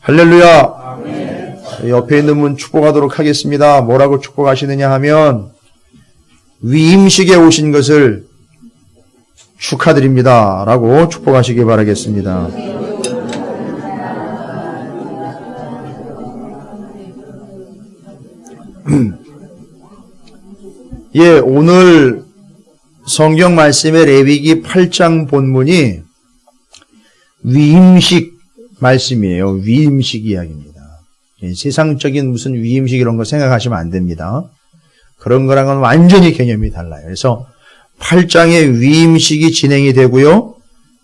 할렐루야. 아멘. 옆에 있는 분 축복하도록 하겠습니다. 뭐라고 축복하시느냐 하면 위임식에 오신 것을 축하드립니다 라고 축복하시기 바라겠습니다. 예, 오늘 성경 말씀의 레위기 8장 본문이 위임식 말씀이에요. 위임식 이야기입니다. 예, 세상적인 무슨 위임식 이런 거 생각하시면 안 됩니다. 그런 거랑은 완전히 개념이 달라요. 그래서 8장의 위임식이 진행이 되고요.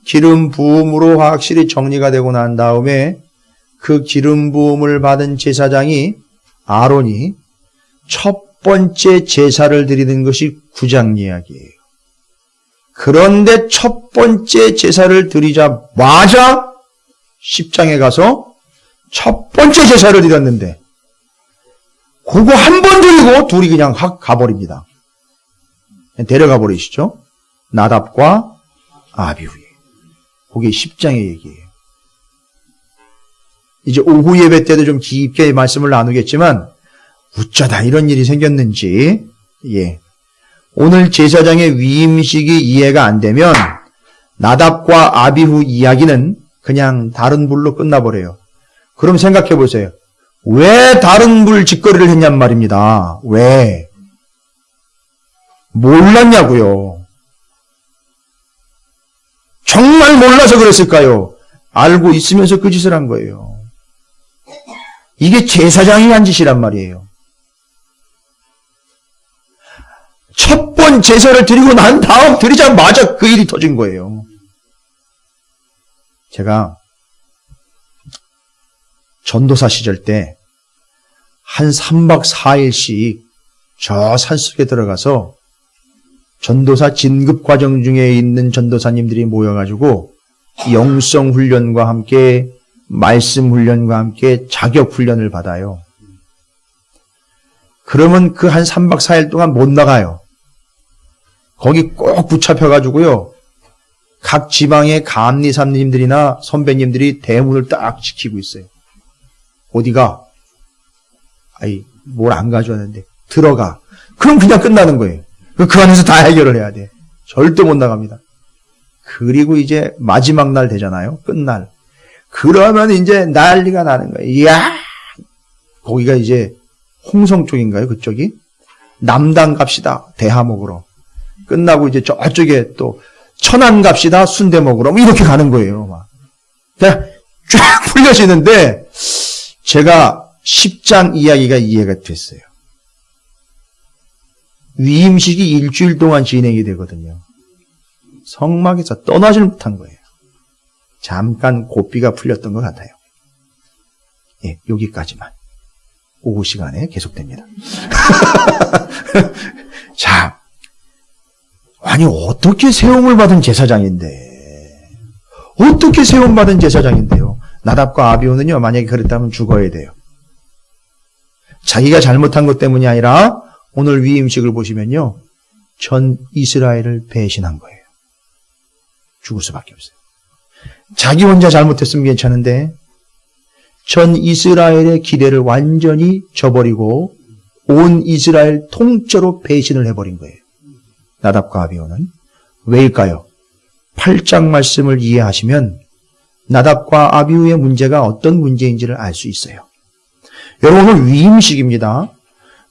기름 부음으로 확실히 정리가 되고 난 다음에 그 기름 부음을 받은 제사장이 아론이 첫 번째 제사를 드리는 것이 9장 이야기예요. 그런데 첫 번째 제사를 드리자마자 10장에 가서 첫 번째 제사를 드렸는데 그거 한 번 드리고 둘이 그냥 확 가버립니다. 데려가 버리시죠. 나답과 아비후에. 그게 10장의 얘기예요. 이제 오후 예배 때도 좀 깊게 말씀을 나누겠지만 어쩌다 이런 일이 생겼는지, 예. 오늘 제사장의 위임식이 이해가 안 되면 나답과 아비후 이야기는 그냥 다른 불로 끝나버려요. 그럼 생각해 보세요. 왜 다른 불 짓거리를 했냔 말입니다. 왜? 몰랐냐고요. 정말 몰라서 그랬을까요? 알고 있으면서 그 짓을 한 거예요. 이게 제사장이 한 짓이란 말이에요. 첫 번 제사를 드리고 난 다음 드리자마자 그 일이 터진 거예요. 제가 전도사 시절 때 한 3박 4일씩 저 산속에 들어가서 전도사 진급 과정 중에 있는 전도사님들이 모여가지고 영성 훈련과 함께 말씀 훈련과 함께 자격 훈련을 받아요. 그러면 그 한 3박 4일 동안 못 나가요. 거기 꼭 붙잡혀가지고요. 각 지방의 감리사님들이나 선배님들이 대문을 딱 지키고 있어요. 어디가? 아이, 뭘 안 가져왔는데. 들어가. 그럼 그냥 끝나는 거예요. 그 안에서 다 해결을 해야 돼. 절대 못 나갑니다. 그리고 이제 마지막 날 되잖아요. 끝날. 그러면 이제 난리가 나는 거예요. 이야! 거기가 이제 홍성 쪽인가요? 그쪽이? 남당 갑시다. 대하 먹으러. 끝나고 이제 저쪽에 또 천안 갑시다. 순대 먹으러. 뭐 이렇게 가는 거예요. 막. 그냥 쫙 풀려지는데 제가 10장 이야기가 이해가 됐어요. 위임식이 일주일 동안 진행이 되거든요. 성막에서 떠나질 못한 거예요. 잠깐 고삐가 풀렸던 것 같아요. 예, 여기까지만. 오후 시간에 계속됩니다. 자, 아니 어떻게 세움을 받은 제사장인데, 어떻게 세움 받은 제사장인데요. 나답과 아비후는요, 만약에 그랬다면 죽어야 돼요. 자기가 잘못한 것 때문이 아니라 오늘 위임식을 보시면요, 전 이스라엘을 배신한 거예요. 죽을 수밖에 없어요. 자기 혼자 잘못했으면 괜찮은데 전 이스라엘의 기대를 완전히 저버리고 온 이스라엘 통째로 배신을 해버린 거예요. 나답과 아비후는. 왜일까요? 8장 말씀을 이해하시면 나답과 아비후의 문제가 어떤 문제인지를 알 수 있어요. 여러분, 오늘 위임식입니다.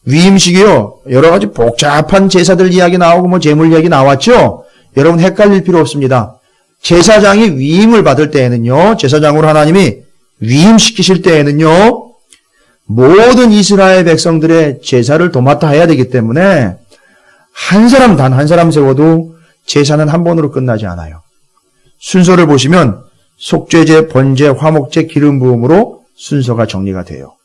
위임식이요, 여러 가지 복잡한 제사들 이야기 나오고 뭐 제물 이야기 나왔죠? 여러분 헷갈릴 필요 없습니다. 제사장이 위임을 받을 때에는요, 제사장으로 하나님이 위임시키실 때에는요, 모든 이스라엘 백성들의 제사를 도맡아 해야 되기 때문에 한 사람 단 한 사람 세워도 제사는 한 번으로 끝나지 않아요. 순서를 보시면 속죄제, 번제, 화목제, 기름 부음으로 순서가 정리가 돼요.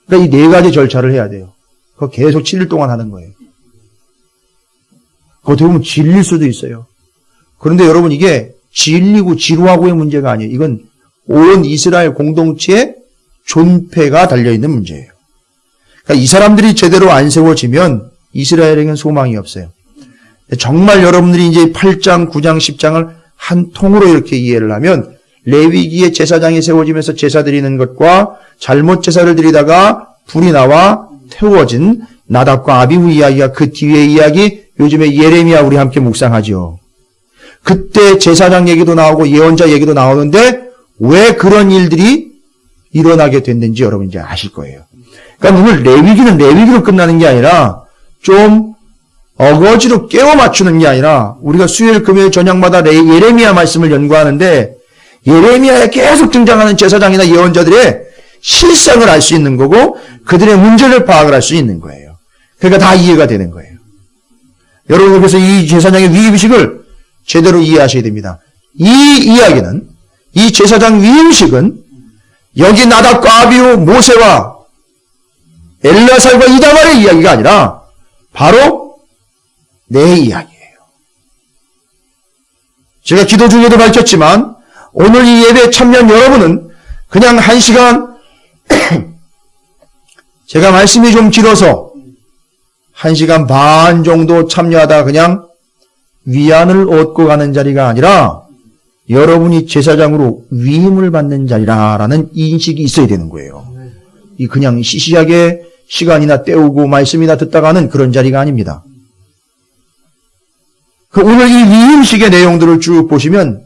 그러니까 이 네 가지 절차를 해야 돼요. 그거 계속 7일 동안 하는 거예요. 어떻게 보면 질릴 수도 있어요. 그런데 여러분, 이게 질리고 지루하고의 문제가 아니에요. 이건 온 이스라엘 공동체의 존폐가 달려있는 문제예요. 그러니까 이 사람들이 제대로 안 세워지면 이스라엘에게는 소망이 없어요. 정말 여러분들이 이제 8장, 9장, 10장을 한 통으로 이렇게 이해를 하면 레위기의 제사장이 세워지면서 제사 드리는 것과 잘못 제사를 드리다가 불이 나와 태워진 나답과 아비후 이야기가 그 뒤의 이야기, 요즘에 예레미야 우리 함께 묵상하죠. 그때 제사장 얘기도 나오고 예언자 얘기도 나오는데 왜 그런 일들이 일어나게 됐는지 여러분 이제 아실 거예요. 그러니까 오늘 레위기는 레위기로 끝나는 게 아니라 좀 어거지로 깨워 맞추는 게 아니라 우리가 수요일 금요일 저녁마다 예레미야 말씀을 연구하는데 예레미야에 계속 등장하는 제사장이나 예언자들의 실상을 알 수 있는 거고 그들의 문제를 파악을 할 수 있는 거예요. 그러니까 다 이해가 되는 거예요. 여러분 그래서 이 제사장의 위임식을 제대로 이해하셔야 됩니다. 이 이야기는 이 제사장 위임식은 여기 나답과 아비후 모세와 엘라살과 이다말의 이야기가 아니라 바로 내 이야기예요. 제가 기도 중에도 밝혔지만 오늘 이 예배에 참여한 여러분은 그냥 1시간 제가 말씀이 좀 길어서 1시간 반 정도 참여하다 그냥 위안을 얻고 가는 자리가 아니라 여러분이 제사장으로 위임을 받는 자리라라는 인식이 있어야 되는 거예요. 이 그냥 시시하게 시간이나 때우고 말씀이나 듣다가는 그런 자리가 아닙니다. 오늘 이 위임식의 내용들을 쭉 보시면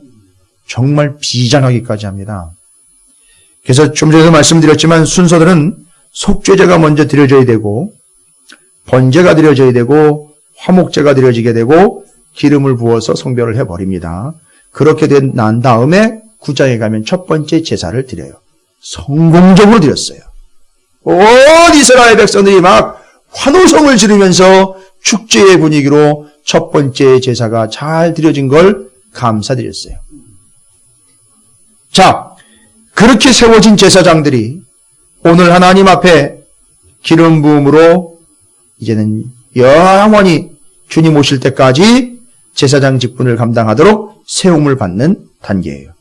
정말 비장하기까지 합니다. 그래서 좀 전에도 말씀드렸지만 순서들은 속죄제가 먼저 드려져야 되고 번제가 드려져야 되고 화목제가 드려지게 되고 기름을 부어서 성별을 해버립니다. 그렇게 난 다음에 9장에 가면 첫 번째 제사를 드려요. 성공적으로 드렸어요. 온 이스라엘 백성들이 막 환호성을 지르면서 축제의 분위기로 첫 번째 제사가 잘 드려진 걸 감사드렸어요. 자, 그렇게 세워진 제사장들이 오늘 하나님 앞에 기름 부음으로 이제는 영원히 주님 오실 때까지 제사장 직분을 감당하도록 세움을 받는 단계예요.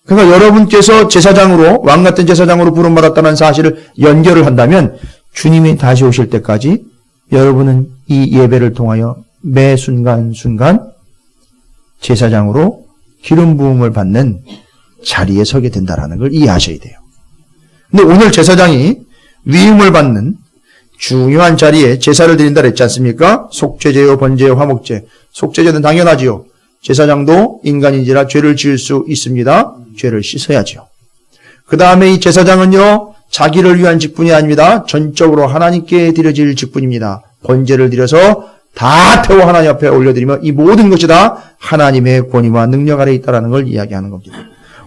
그러니까 여러분께서 제사장으로 왕같은 제사장으로 부름받았다는 사실을 연결을 한다면 주님이 다시 오실 때까지 여러분은 이 예배를 통하여 매 순간순간 제사장으로 기름 부음을 받는 자리에 서게 된다는 걸 이해하셔야 돼요. 근데 오늘 제사장이 위임을 받는 중요한 자리에 제사를 드린다 그랬지 않습니까? 속죄제요, 번제요, 화목제. 속죄제는 당연하지요. 제사장도 인간인지라 죄를 지을 수 있습니다. 죄를 씻어야지요. 그 다음에 이 제사장은요, 자기를 위한 직분이 아닙니다. 전적으로 하나님께 드려질 직분입니다. 번제를 드려서 다 태워 하나님 앞에 올려드리며 이 모든 것이 다 하나님의 권위와 능력 아래 있다는 걸 이야기하는 겁니다.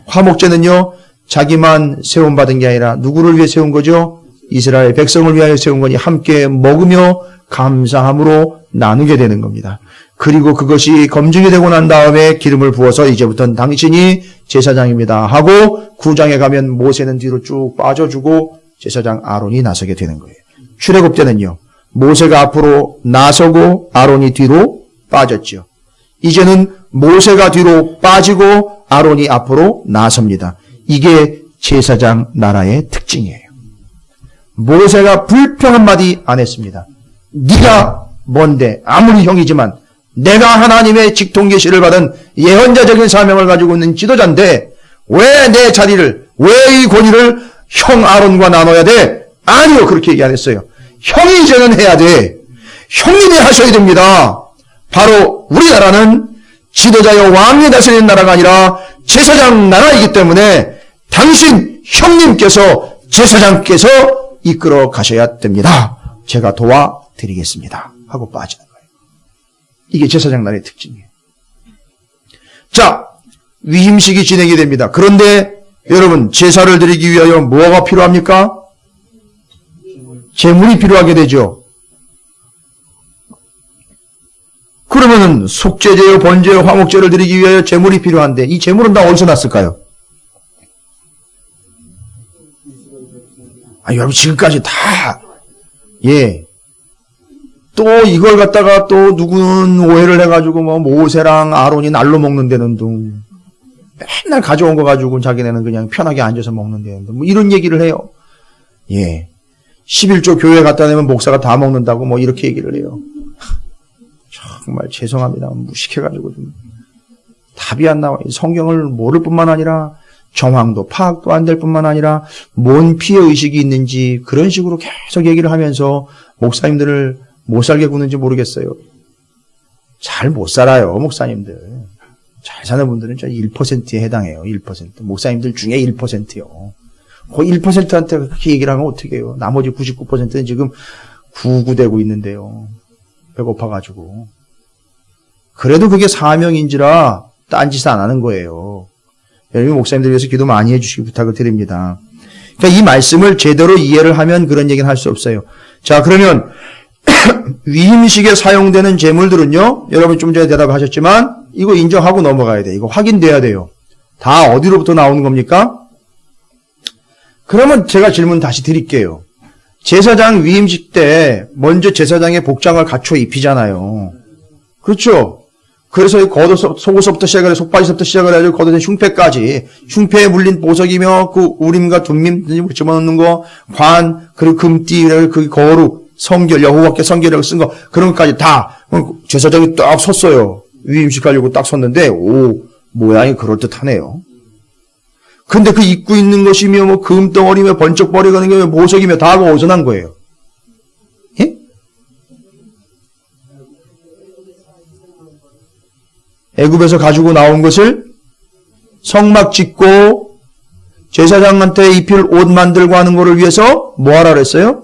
화목제는요, 자기만 세움받은 게 아니라 누구를 위해 세운 거죠? 이스라엘 백성을 위하여 세운 거니 함께 먹으며 감사함으로 나누게 되는 겁니다. 그리고 그것이 검증이 되고 난 다음에 기름을 부어서 이제부터는 당신이 제사장입니다 하고 9장에 가면 모세는 뒤로 쭉 빠져주고 제사장 아론이 나서게 되는 거예요. 출애굽 때는요, 모세가 앞으로 나서고 아론이 뒤로 빠졌죠. 이제는 모세가 뒤로 빠지고 아론이 앞으로 나섭니다. 이게 제사장 나라의 특징이에요. 모세가 불평 한마디 안 했습니다. 네가 뭔데, 아무리 형이지만 내가 하나님의 직통 계시를 받은 예언자적인 사명을 가지고 있는 지도자인데 왜 내 자리를, 왜 이 권위를 형 아론과 나눠야 돼? 아니요, 그렇게 얘기 안 했어요. 형이 이제는 해야 돼. 형님이 하셔야 됩니다. 바로 우리나라는 지도자여 왕이 다스리는 나라가 아니라 제사장 나라이기 때문에 당신 형님께서 제사장께서 이끌어 가셔야 됩니다. 제가 도와드리겠습니다 하고 빠지는 거예요. 이게 제사장 나라의 특징이에요. 자, 위임식이 진행이 됩니다. 그런데 여러분, 제사를 드리기 위하여 뭐가 필요합니까? 제물이 필요하게 되죠. 그러면은 속죄제요, 번제요, 화목제를 드리기 위하여 제물이 필요한데 이 제물은 다 어디서 났을까요? 여러분 지금까지 다 또 이걸 갖다가 또 누구는 오해를 해가지고 뭐 모세랑 아론이 날로 먹는다는 둥, 맨날 가져온 거 가지고 자기네는 그냥 편하게 앉아서 먹는다는 둥, 뭐 이런 얘기를 해요. 11조 교회 갖다 내면 목사가 다 먹는다고 뭐 이렇게 얘기를 해요. 정말 죄송합니다. 무식해가지고 좀 답이 안 나와요. 성경을 모를 뿐만 아니라 정황도 파악도 안 될 뿐만 아니라 뭔 피해의식이 있는지 그런 식으로 계속 얘기를 하면서 목사님들을 못 살게 구는지 모르겠어요. 잘 못 살아요, 목사님들. 잘 사는 분들은 저 1%에 해당해요. 1%. 목사님들 중에 1%요. 그 1%한테 그렇게 얘기를 하면 어떻게 해요? 나머지 99%는 지금 구구되고 있는데요. 배고파가지고. 그래도 그게 사명인지라 딴짓 안 하는 거예요. 여러분 목사님들 위해서 기도 많이 해주시기 부탁을 드립니다. 그러니까 이 말씀을 제대로 이해를 하면 그런 얘기는 할 수 없어요. 자, 그러면 위임식에 사용되는 제물들은요. 여러분 좀 전에 대답하셨지만 이거 인정하고 넘어가야 돼. 이거 확인돼야 돼요. 다 어디로부터 나오는 겁니까? 그러면 제가 질문 다시 드릴게요. 제사장 위임식 때 먼저 제사장의 복장을 갖춰 입히잖아요. 그렇죠? 그래서 속옷부터 시작을 해, 속바지부터 시작을 해가지고 겉옷에 흉패까지, 흉패에 물린 보석이며 그 우림과 둠밈 집어넣는 거, 관, 그리고 금띠, 그 거룩, 성결, 여호와께 성결이라고 쓴 거, 그런 것까지 다 제사장이 딱 섰어요. 위임식 하려고 딱 섰는데, 오, 모양이 그럴듯하네요. 근데 그 입고 있는 것이며 뭐 금덩어리며 번쩍거리는 게 보석이며 다 어디서 난 거예요? 예? 애굽에서 가지고 나온 것을 성막 짓고 제사장한테 입힐 옷 만들고 하는 거를 위해서 뭐 하라 그랬어요?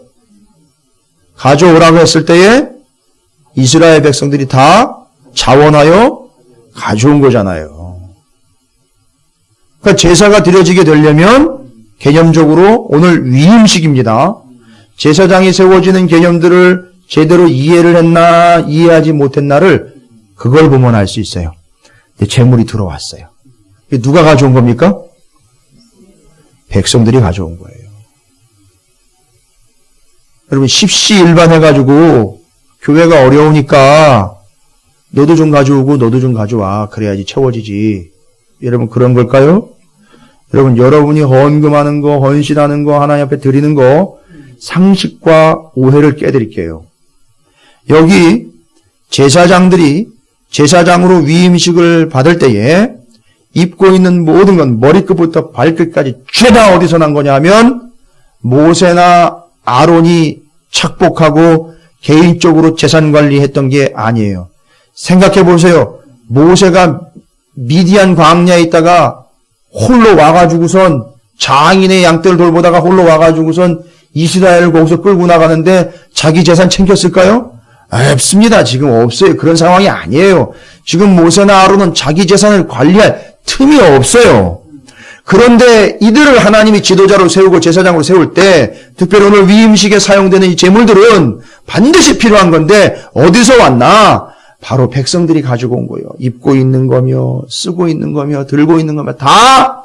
가져오라고 했을 때에 이스라엘 백성들이 다 자원하여 가져온 거잖아요. 그러니까 제사가 드려지게 되려면 개념적으로 오늘 위임식입니다. 제사장이 세워지는 개념들을 제대로 이해를 했나 이해하지 못했나를 그걸 보면 알 수 있어요. 재물이 들어왔어요. 누가 가져온 겁니까? 백성들이 가져온 거예요. 여러분 십시일반해가지고 교회가 어려우니까 너도 좀 가져오고 너도 좀 가져와. 그래야지 채워지지. 여러분 그런 걸까요? 여러분 여러분이 헌금하는 거, 헌신하는 거, 하나님 앞에 드리는 거 상식과 오해를 깨드릴게요. 여기 제사장들이 제사장으로 위임식을 받을 때에 입고 있는 모든 건 머리끝부터 발끝까지 죄다 어디서 난 거냐 하면 모세나 아론이 착복하고 개인적으로 재산 관리했던 게 아니에요. 생각해 보세요. 모세가 미디안 광야에 있다가 홀로 와가지고선 장인의 양떼를 돌보다가 홀로 와가지고선 이스라엘을 거기서 끌고 나가는데 자기 재산 챙겼을까요? 없습니다. 지금 없어요. 그런 상황이 아니에요. 지금 모세나 아론은 자기 재산을 관리할 틈이 없어요. 그런데 이들을 하나님이 지도자로 세우고 제사장으로 세울 때 특별히 오늘 위임식에 사용되는 이 제물들은 반드시 필요한 건데 어디서 왔나? 바로 백성들이 가지고 온 거예요. 입고 있는 거며 쓰고 있는 거며 들고 있는 거며 다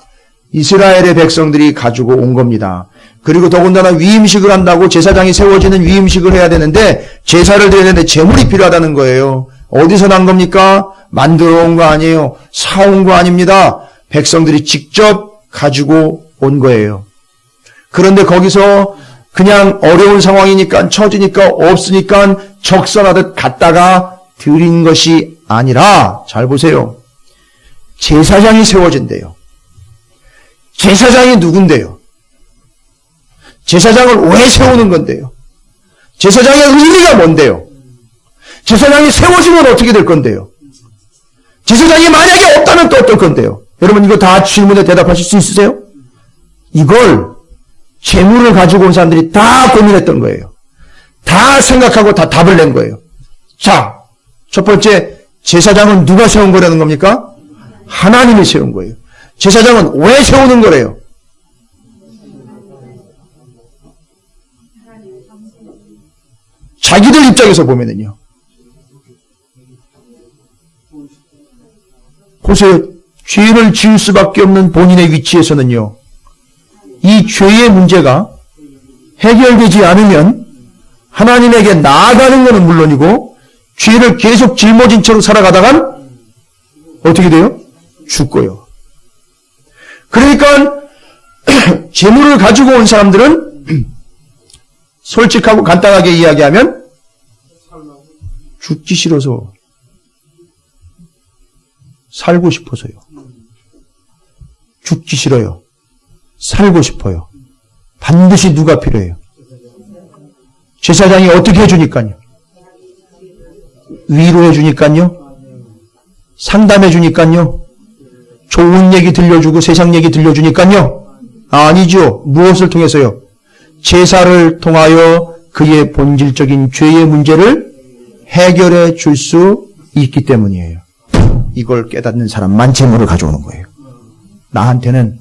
이스라엘의 백성들이 가지고 온 겁니다. 그리고 더군다나 위임식을 한다고 제사장이 세워지는 위임식을 해야 되는데 제사를 드려야 되는데 제물이 필요하다는 거예요. 어디서 난 겁니까? 만들어 온 거 아니에요. 사온 거 아닙니다. 백성들이 직접 가지고 온 거예요. 그런데 거기서 그냥 어려운 상황이니까 처지니까 없으니까 적선하듯 갔다가 드린 것이 아니라 잘 보세요. 제사장이 세워진대요. 제사장이 누군데요? 제사장을 왜 세우는 건데요? 제사장의 의미가 뭔데요? 제사장이 세워지면 어떻게 될 건데요? 제사장이 만약에 없다면 또 어떨 건데요? 여러분 이거 다 질문에 대답하실 수 있으세요? 이걸 재물을 가지고 온 사람들이 다 고민했던 거예요. 다 생각하고 다 답을 낸 거예요. 자, 첫 번째 제사장은 누가 세운 거라는 겁니까? 하나님이 세운 거예요. 제사장은 왜 세우는 거래요? 자기들 입장에서 보면은요. 보세요. 죄를 지을 수밖에 없는 본인의 위치에서는요. 이 죄의 문제가 해결되지 않으면 하나님에게 나아가는 것은 물론이고 죄를 계속 짊어진 채로 살아가다간 어떻게 돼요? 죽고요. 그러니까 재물을 가지고 온 사람들은 솔직하고 간단하게 이야기하면 죽기 싫어서 살고 싶어서요. 죽기 싫어요. 살고 싶어요. 반드시 누가 필요해요? 제사장이 어떻게 해주니까요? 위로해 주니까요? 상담해 주니까요? 좋은 얘기 들려주고 세상 얘기 들려주니까요? 아니죠. 무엇을 통해서요? 제사를 통하여 그의 본질적인 죄의 문제를 해결해 줄 수 있기 때문이에요. 이걸 깨닫는 사람만 재물을 가져오는 거예요. 나한테는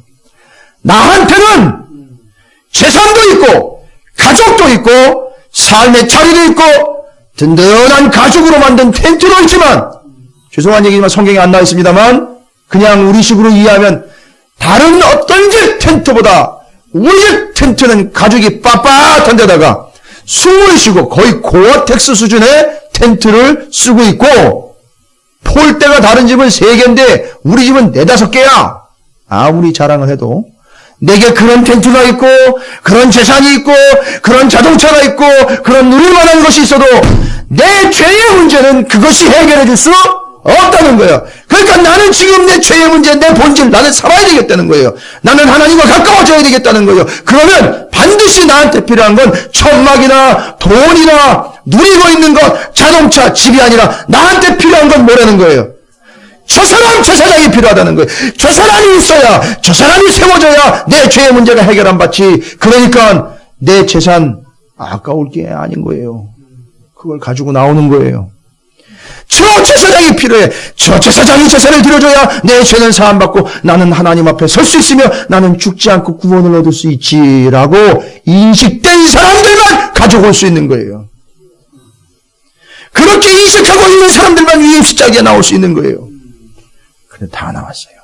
재산도 있고 가족도 있고 삶의 자리도 있고 든든한 가죽으로 만든 텐트도 있지만, 죄송한 얘기지만 성경에 안 나와 있습니다만, 그냥 우리식으로 이해하면 다른 어떤 집 텐트보다 우리 집 텐트는 가죽이 빳빳한 데다가 숨을 쉬고 거의 고어텍스 수준의 텐트를 쓰고 있고, 폴대가 다른 집은 3개인데 우리 집은 4-5개야. 아무리 자랑을 해도 내게 그런 텐트가 있고 그런 재산이 있고 그런 자동차가 있고 그런 누릴 만한 것이 있어도 내 죄의 문제는 그것이 해결해 줄 수 없다는 거예요. 그러니까 나는 지금 내 죄의 문제, 내 본질, 나는 살아야 되겠다는 거예요. 나는 하나님과 가까워져야 되겠다는 거예요. 그러면 반드시 나한테 필요한 건 천막이나 돈이나 누리고 있는 것, 자동차, 집이 아니라 나한테 필요한 건 뭐라는 거예요? 저 사람 제사장이 필요하다는 거예요. 저 사람이 있어야, 저 사람이 세워져야 내 죄의 문제가 해결 안 받지. 그러니까 내 재산 아까울 게 아닌 거예요. 그걸 가지고 나오는 거예요. 저 제사장이 필요해. 저 제사장이 제사를 드려줘야 내 죄는 사함받고 나는 하나님 앞에 설 수 있으며 나는 죽지 않고 구원을 얻을 수 있지라고 인식된 사람들만 가지고 올 수 있는 거예요. 그렇게 인식하고 있는 사람들만 위임식자리에 나올 수 있는 거예요. 그런데 다 나왔어요.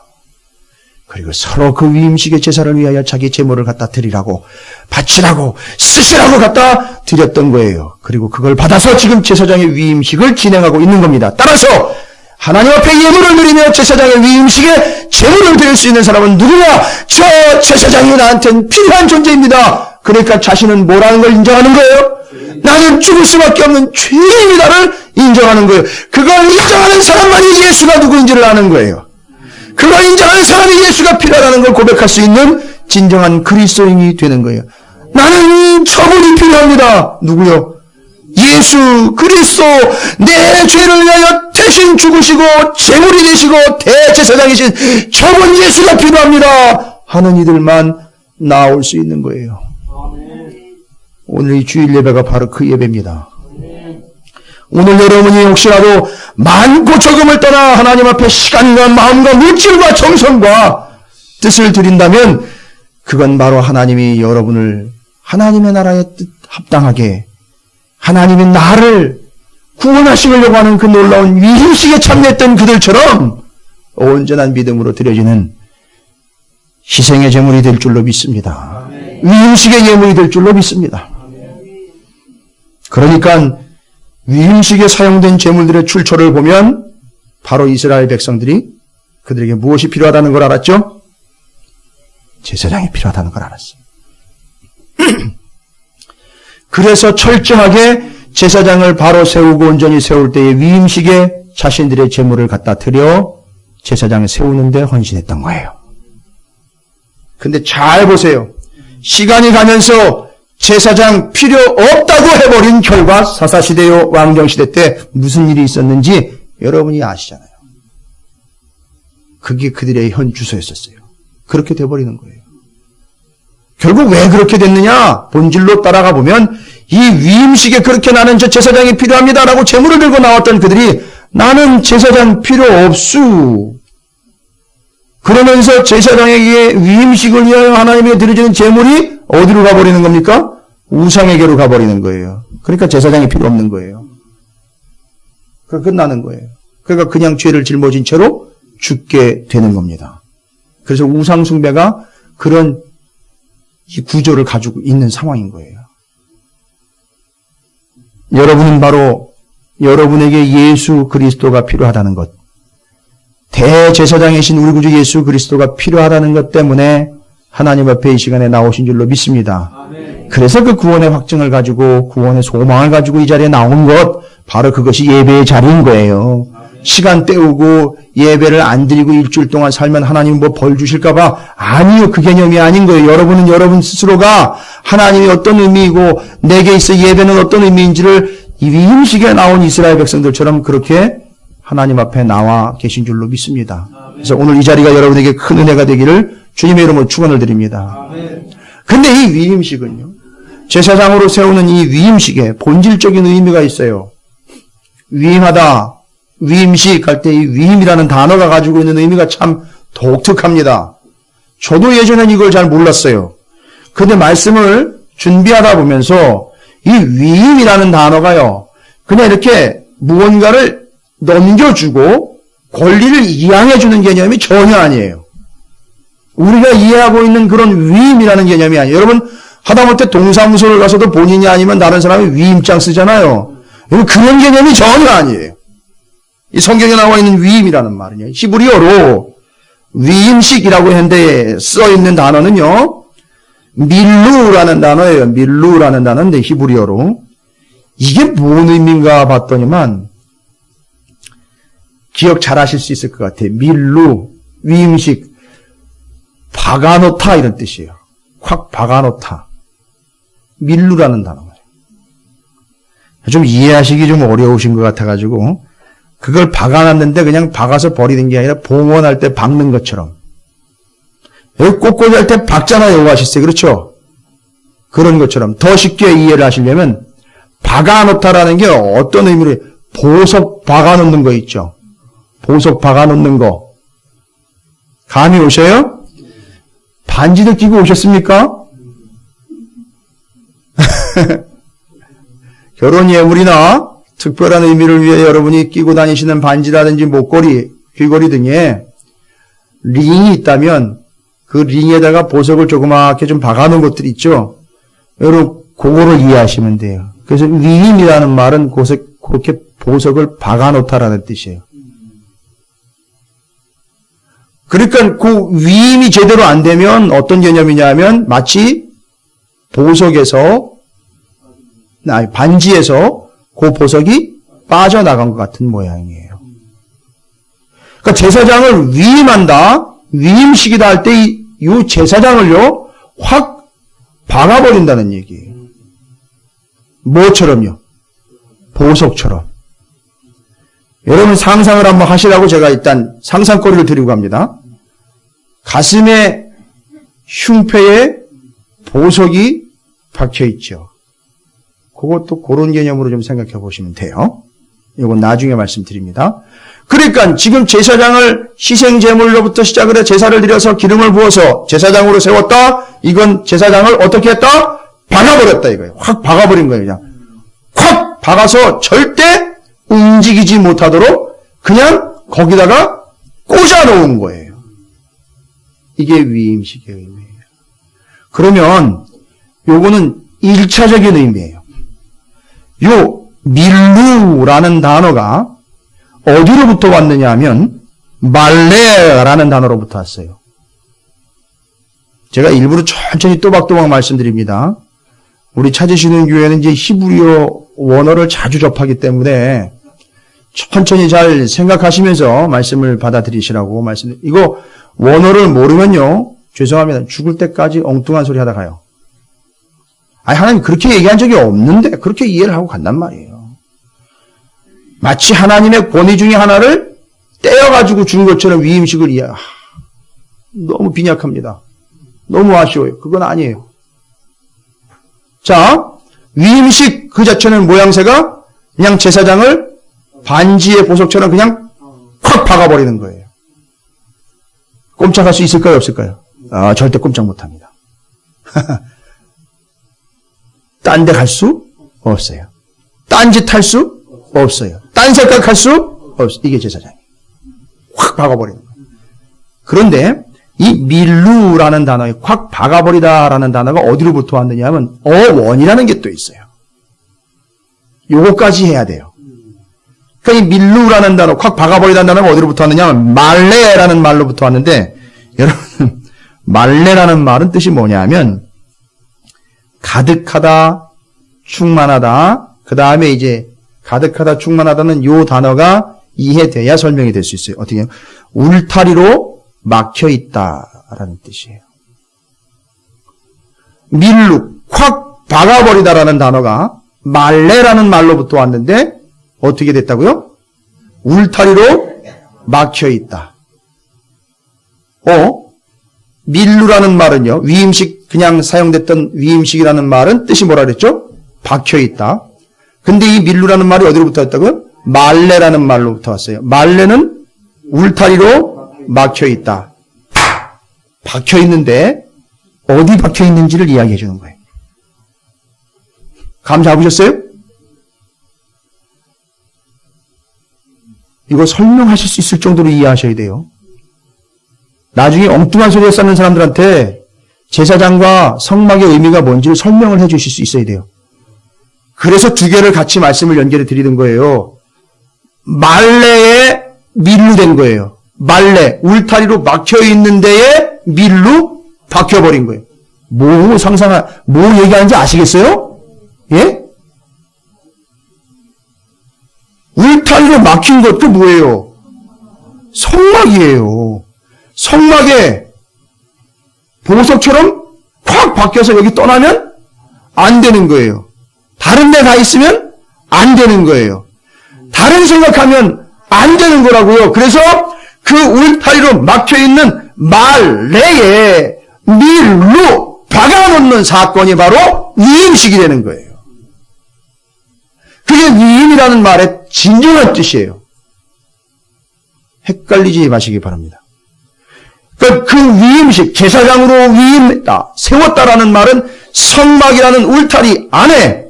그리고 서로 그 위임식의 제사를 위하여 자기 제물을 갖다 드리라고, 바치라고, 쓰시라고 갖다 드렸던 거예요. 그리고 그걸 받아서 지금 제사장의 위임식을 진행하고 있는 겁니다. 따라서 하나님 앞에 예물을 드리며 제사장의 위임식에 제물을 드릴 수 있는 사람은 누구냐? 저 제사장이 나한테는 필요한 존재입니다. 그러니까 자신은 뭐라는 걸 인정하는 거예요? 나는 죽을 수밖에 없는 죄인이다를 인정하는 거예요. 그걸 인정하는 사람만이 예수가 누구인지를 아는 거예요. 그걸 인정하는 사람이 예수가 필요하다는 걸 고백할 수 있는 진정한 그리스도인이 되는 거예요. 나는 저분이 필요합니다. 누구요? 예수 그리스도, 내 죄를 위하여 대신 죽으시고 제물이 되시고 대제사장이신 저분 예수가 필요합니다 하는 이들만 나올 수 있는 거예요. 오늘 이 주일 예배가 바로 그 예배입니다. 오늘 여러분이 혹시라도 많고 적음을 떠나 하나님 앞에 시간과 마음과 물질과 정성과 뜻을 드린다면 그건 바로 하나님이 여러분을 하나님의 나라의 뜻 합당하게 하나님이 나를 구원하시려고 하는 그 놀라운 위임식에 참여했던 그들처럼 온전한 믿음으로 드려지는 희생의 제물이 될 줄로 믿습니다. 위임식의 예물이 될 줄로 믿습니다. 그러니까 위임식에 사용된 제물들의 출처를 보면 바로 이스라엘 백성들이 그들에게 무엇이 필요하다는 걸 알았죠? 제사장이 필요하다는 걸 알았어요. 그래서 철저하게 제사장을 바로 세우고 온전히 세울 때에 위임식에 자신들의 제물을 갖다 드려 제사장을 세우는 데 헌신했던 거예요. 근데 잘 보세요. 시간이 가면서 제사장 필요 없다고 해버린 결과 사사시대요 왕정시대 때 무슨 일이 있었는지 여러분이 아시잖아요. 그게 그들의 현 주소였었어요. 그렇게 돼버리는 거예요. 결국 왜 그렇게 됐느냐? 본질로 따라가 보면 이 위임식에 그렇게 나는 저 제사장이 필요합니다라고 제물을 들고 나왔던 그들이 나는 제사장 필요 없수. 그러면서 제사장에게 위임식을 위하여 하나님에게 드려지는 제물이 어디로 가버리는 겁니까? 우상에게로 가버리는 거예요. 그러니까 제사장이 필요 없는 거예요. 그러니까 끝나는 거예요. 그러니까 그냥 죄를 짊어진 채로 죽게 되는 겁니다. 그래서 우상 숭배가 그런 이 구조를 가지고 있는 상황인 거예요. 여러분은 바로 여러분에게 예수 그리스도가 필요하다는 것, 대제사장이신 우리 구주 예수 그리스도가 필요하다는 것 때문에 하나님 앞에 이 시간에 나오신 줄로 믿습니다. 아멘. 그래서 그 구원의 확증을 가지고 구원의 소망을 가지고 이 자리에 나온 것, 바로 그것이 예배의 자리인 거예요. 아멘. 시간 때우고 예배를 안 드리고 일주일 동안 살면 하나님 뭐 벌 주실까봐? 아니요. 그 개념이 아닌 거예요. 여러분은 여러분 스스로가 하나님이 어떤 의미이고 내게 있어 예배는 어떤 의미인지를 이 위임식에 나온 이스라엘 백성들처럼 그렇게 하나님 앞에 나와 계신 줄로 믿습니다. 그래서 오늘 이 자리가 여러분에게 큰 은혜가 되기를 주님의 이름으로 축원을 드립니다. 근데 이 위임식은요, 제사장으로 세우는 이 위임식에 본질적인 의미가 있어요. 위임하다, 위임식 할 때 이 위임이라는 단어가 가지고 있는 의미가 참 독특합니다. 저도 예전엔 이걸 잘 몰랐어요. 근데 말씀을 준비하다 보면서 이 위임이라는 단어가요, 그냥 이렇게 무언가를 넘겨주고 권리를 이양해주는 개념이 전혀 아니에요. 우리가 이해하고 있는 그런 위임이라는 개념이 아니에요. 여러분, 하다못해 동사무소를 가서도 본인이 아니면 다른 사람이 위임장 쓰잖아요. 그런 개념이 전혀 아니에요. 이 성경에 나와 있는 위임이라는 말은요, 히브리어로 위임식이라고 했는데 써있는 단어는요, 밀루라는 단어예요. 밀루라는 단어인데 히브리어로. 이게 뭔 의미인가 봤더니만 기억 잘 하실 수 있을 것 같아요. 밀루, 위임식, 박아놓다 이런 뜻이에요. 확 박아놓다. 밀루라는 단어예요. 좀 이해하시기 좀 어려우신 것 같아가지고 그걸 박아놨는데 그냥 박아서 버리는 게 아니라 봉헌할 때 박는 것처럼. 여기 꽃꽂이 할 때 박잖아요. 오아시스에. 그렇죠? 그런 것처럼 더 쉽게 이해를 하시려면 박아놓다라는 게 어떤 의미로 보석 박아놓는 거 있죠. 보석 박아놓는 거. 감이 오셔요? 반지도 끼고 오셨습니까? 결혼 예물이나 특별한 의미를 위해 여러분이 끼고 다니시는 반지라든지 목걸이, 귀걸이 등에 링이 있다면 그 링에다가 보석을 조그맣게 좀 박아놓은 것들이 있죠. 여러분 그거를 이해하시면 돼요. 그래서 위임이라는 말은 그렇게 보석을 박아놓다라는 뜻이에요. 그러니까 그 위임이 제대로 안 되면 어떤 개념이냐면 마치 반지에서 그 보석이 빠져나간 것 같은 모양이에요. 그러니까 제사장을 위임한다, 위임식이다 할 때 이 제사장을요, 확 박아버린다는 얘기예요. 뭐처럼요? 보석처럼. 여러분 상상을 한번 하시라고 제가 일단 상상거리를 드리고 갑니다. 가슴에 흉패에 보석이 박혀 있죠. 그것도 그런 개념으로 좀 생각해 보시면 돼요. 이건 나중에 말씀드립니다. 그러니까 지금 제사장을 희생제물로부터 시작을 해 제사를 드려서 기름을 부어서 제사장으로 세웠다. 이건 제사장을 어떻게 했다? 박아버렸다 이거예요. 확 박아버린 거예요. 그냥 확 박아서 절대 움직이지 못하도록 그냥 거기다가 꽂아놓은 거예요. 이게 위임식의 의미예요. 그러면 요거는 1차적인 의미예요. 요 밀루라는 단어가 어디로부터 왔느냐 하면 말레라는 단어로부터 왔어요. 제가 일부러 천천히 또박또박 말씀드립니다. 우리 찾으시는 교회는 이제 히브리어 원어를 자주 접하기 때문에 천천히 잘 생각하시면서 말씀을 받아들이시라고 이거 원어를 모르면요, 죄송합니다. 죽을 때까지 엉뚱한 소리 하다 가요. 아니, 하나님 그렇게 얘기한 적이 없는데 그렇게 이해를 하고 간단 말이에요. 마치 하나님의 권위 중에 하나를 떼어가지고 준 것처럼 위임식을 너무 빈약합니다. 너무 아쉬워요. 그건 아니에요. 자, 위임식 그 자체는 모양새가 그냥 제사장을 반지의 보석처럼 그냥 확 박아버리는 거예요. 꼼짝할 수 있을까요? 없을까요? 절대 꼼짝 못합니다. 딴 데 갈 수 없어요. 딴 짓 할 수 없어요. 딴 생각할 수 없어요. 이게 제사장이에요. 확 박아버리는 거예요. 그런데 이 밀루라는 단어에 확 박아버리다라는 단어가 어디로부터 왔느냐 하면 어원이라는 게 또 있어요. 요거까지 해야 돼요. 그러니까 이 밀루라는 단어, 확 박아버리다는 단어가 어디로부터 왔느냐 하면 말레라는 말로부터 왔는데, 여러분 말레라는 말은 뜻이 뭐냐 하면 가득하다, 충만하다. 그 다음에 이제 가득하다, 충만하다는 요 단어가 이해돼야 설명이 될 수 있어요. 어떻게 해요? 울타리로 막혀 있다라는 뜻이에요. 밀로 콱 박아버리다라는 단어가 말레라는 말로부터 왔는데 어떻게 됐다고요? 울타리로 막혀 있다. 밀루라는 말은요, 위임식, 그냥 사용됐던 위임식이라는 말은 뜻이 뭐라 그랬죠? 박혀 있다. 근데 이 밀루라는 말이 어디로부터 왔다고요? 말레라는 말로부터 왔어요. 말레는 울타리로 막혀 있다. 박혀 있는데 어디 박혀 있는지를 이야기해 주는 거예요. 감 잡으셨어요? 이거 설명하실 수 있을 정도로 이해하셔야 돼요. 나중에 엉뚱한 소리에 쌓는 사람들한테 제사장과 성막의 의미가 뭔지를 설명을 해 주실 수 있어야 돼요. 그래서 두 개를 같이 말씀을 연결해 드리는 거예요. 말레에 밀루된 거예요. 말레, 울타리로 막혀 있는 데에 밀루 박혀버린 거예요. 뭐 얘기하는지 아시겠어요? 예? 울타리로 막힌 것, 그 뭐예요? 성막이에요. 성막에 보석처럼 콱 박혀서 여기 떠나면 안 되는 거예요. 다른 데 가 있으면 안 되는 거예요. 다른 생각하면 안 되는 거라고요. 그래서 그 울타리로 막혀있는 말레에 밀로 박아놓는 사건이 바로 위임식이 되는 거예요. 그게 위임이라는 말의 진정한 뜻이에요. 헷갈리지 마시기 바랍니다. 그 위임식, 제사장으로 위임했다, 세웠다라는 말은 성막이라는 울타리 안에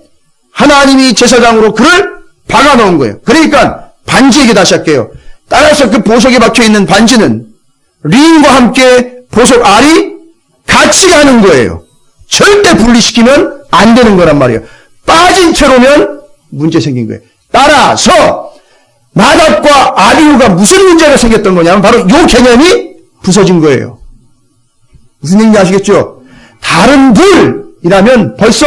하나님이 제사장으로 그를 박아놓은 거예요. 그러니까 반지 얘기 다시 할게요. 따라서 그 보석에 박혀있는 반지는 링과 함께 보석 알이 같이 가는 거예요. 절대 분리시키면 안 되는 거란 말이에요. 빠진 채로면 문제 생긴 거예요. 따라서 나답과 아비후가 무슨 문제가 생겼던 거냐면 바로 이 개념이 부서진 거예요. 무슨 얘기인지 아시겠죠? 다른 불이라면 벌써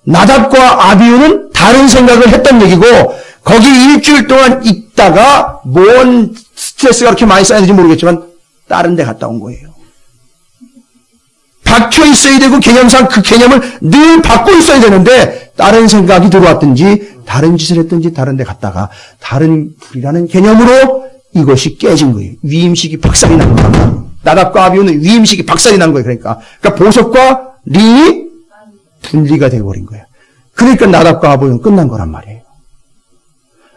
나답과 아비후는 다른 생각을 했던 얘기고 거기 일주일 동안 있다가 뭔 스트레스가 그렇게 많이 쌓였는지 모르겠지만 다른 데 갔다 온 거예요. 박혀 있어야 되고 개념상 그 개념을 늘 받고 있어야 되는데 다른 생각이 들어왔든지 다른 짓을 했든지 다른 데 갔다가 다른 불이라는 개념으로 이것이 깨진 거예요. 위임식이 박살이 난 거예요. 나답과 아비후는 위임식이 박살이 난 거예요. 그러니까 보석과 링이 분리가 되어버린 거예요. 그러니까 나답과 아비후는 끝난 거란 말이에요.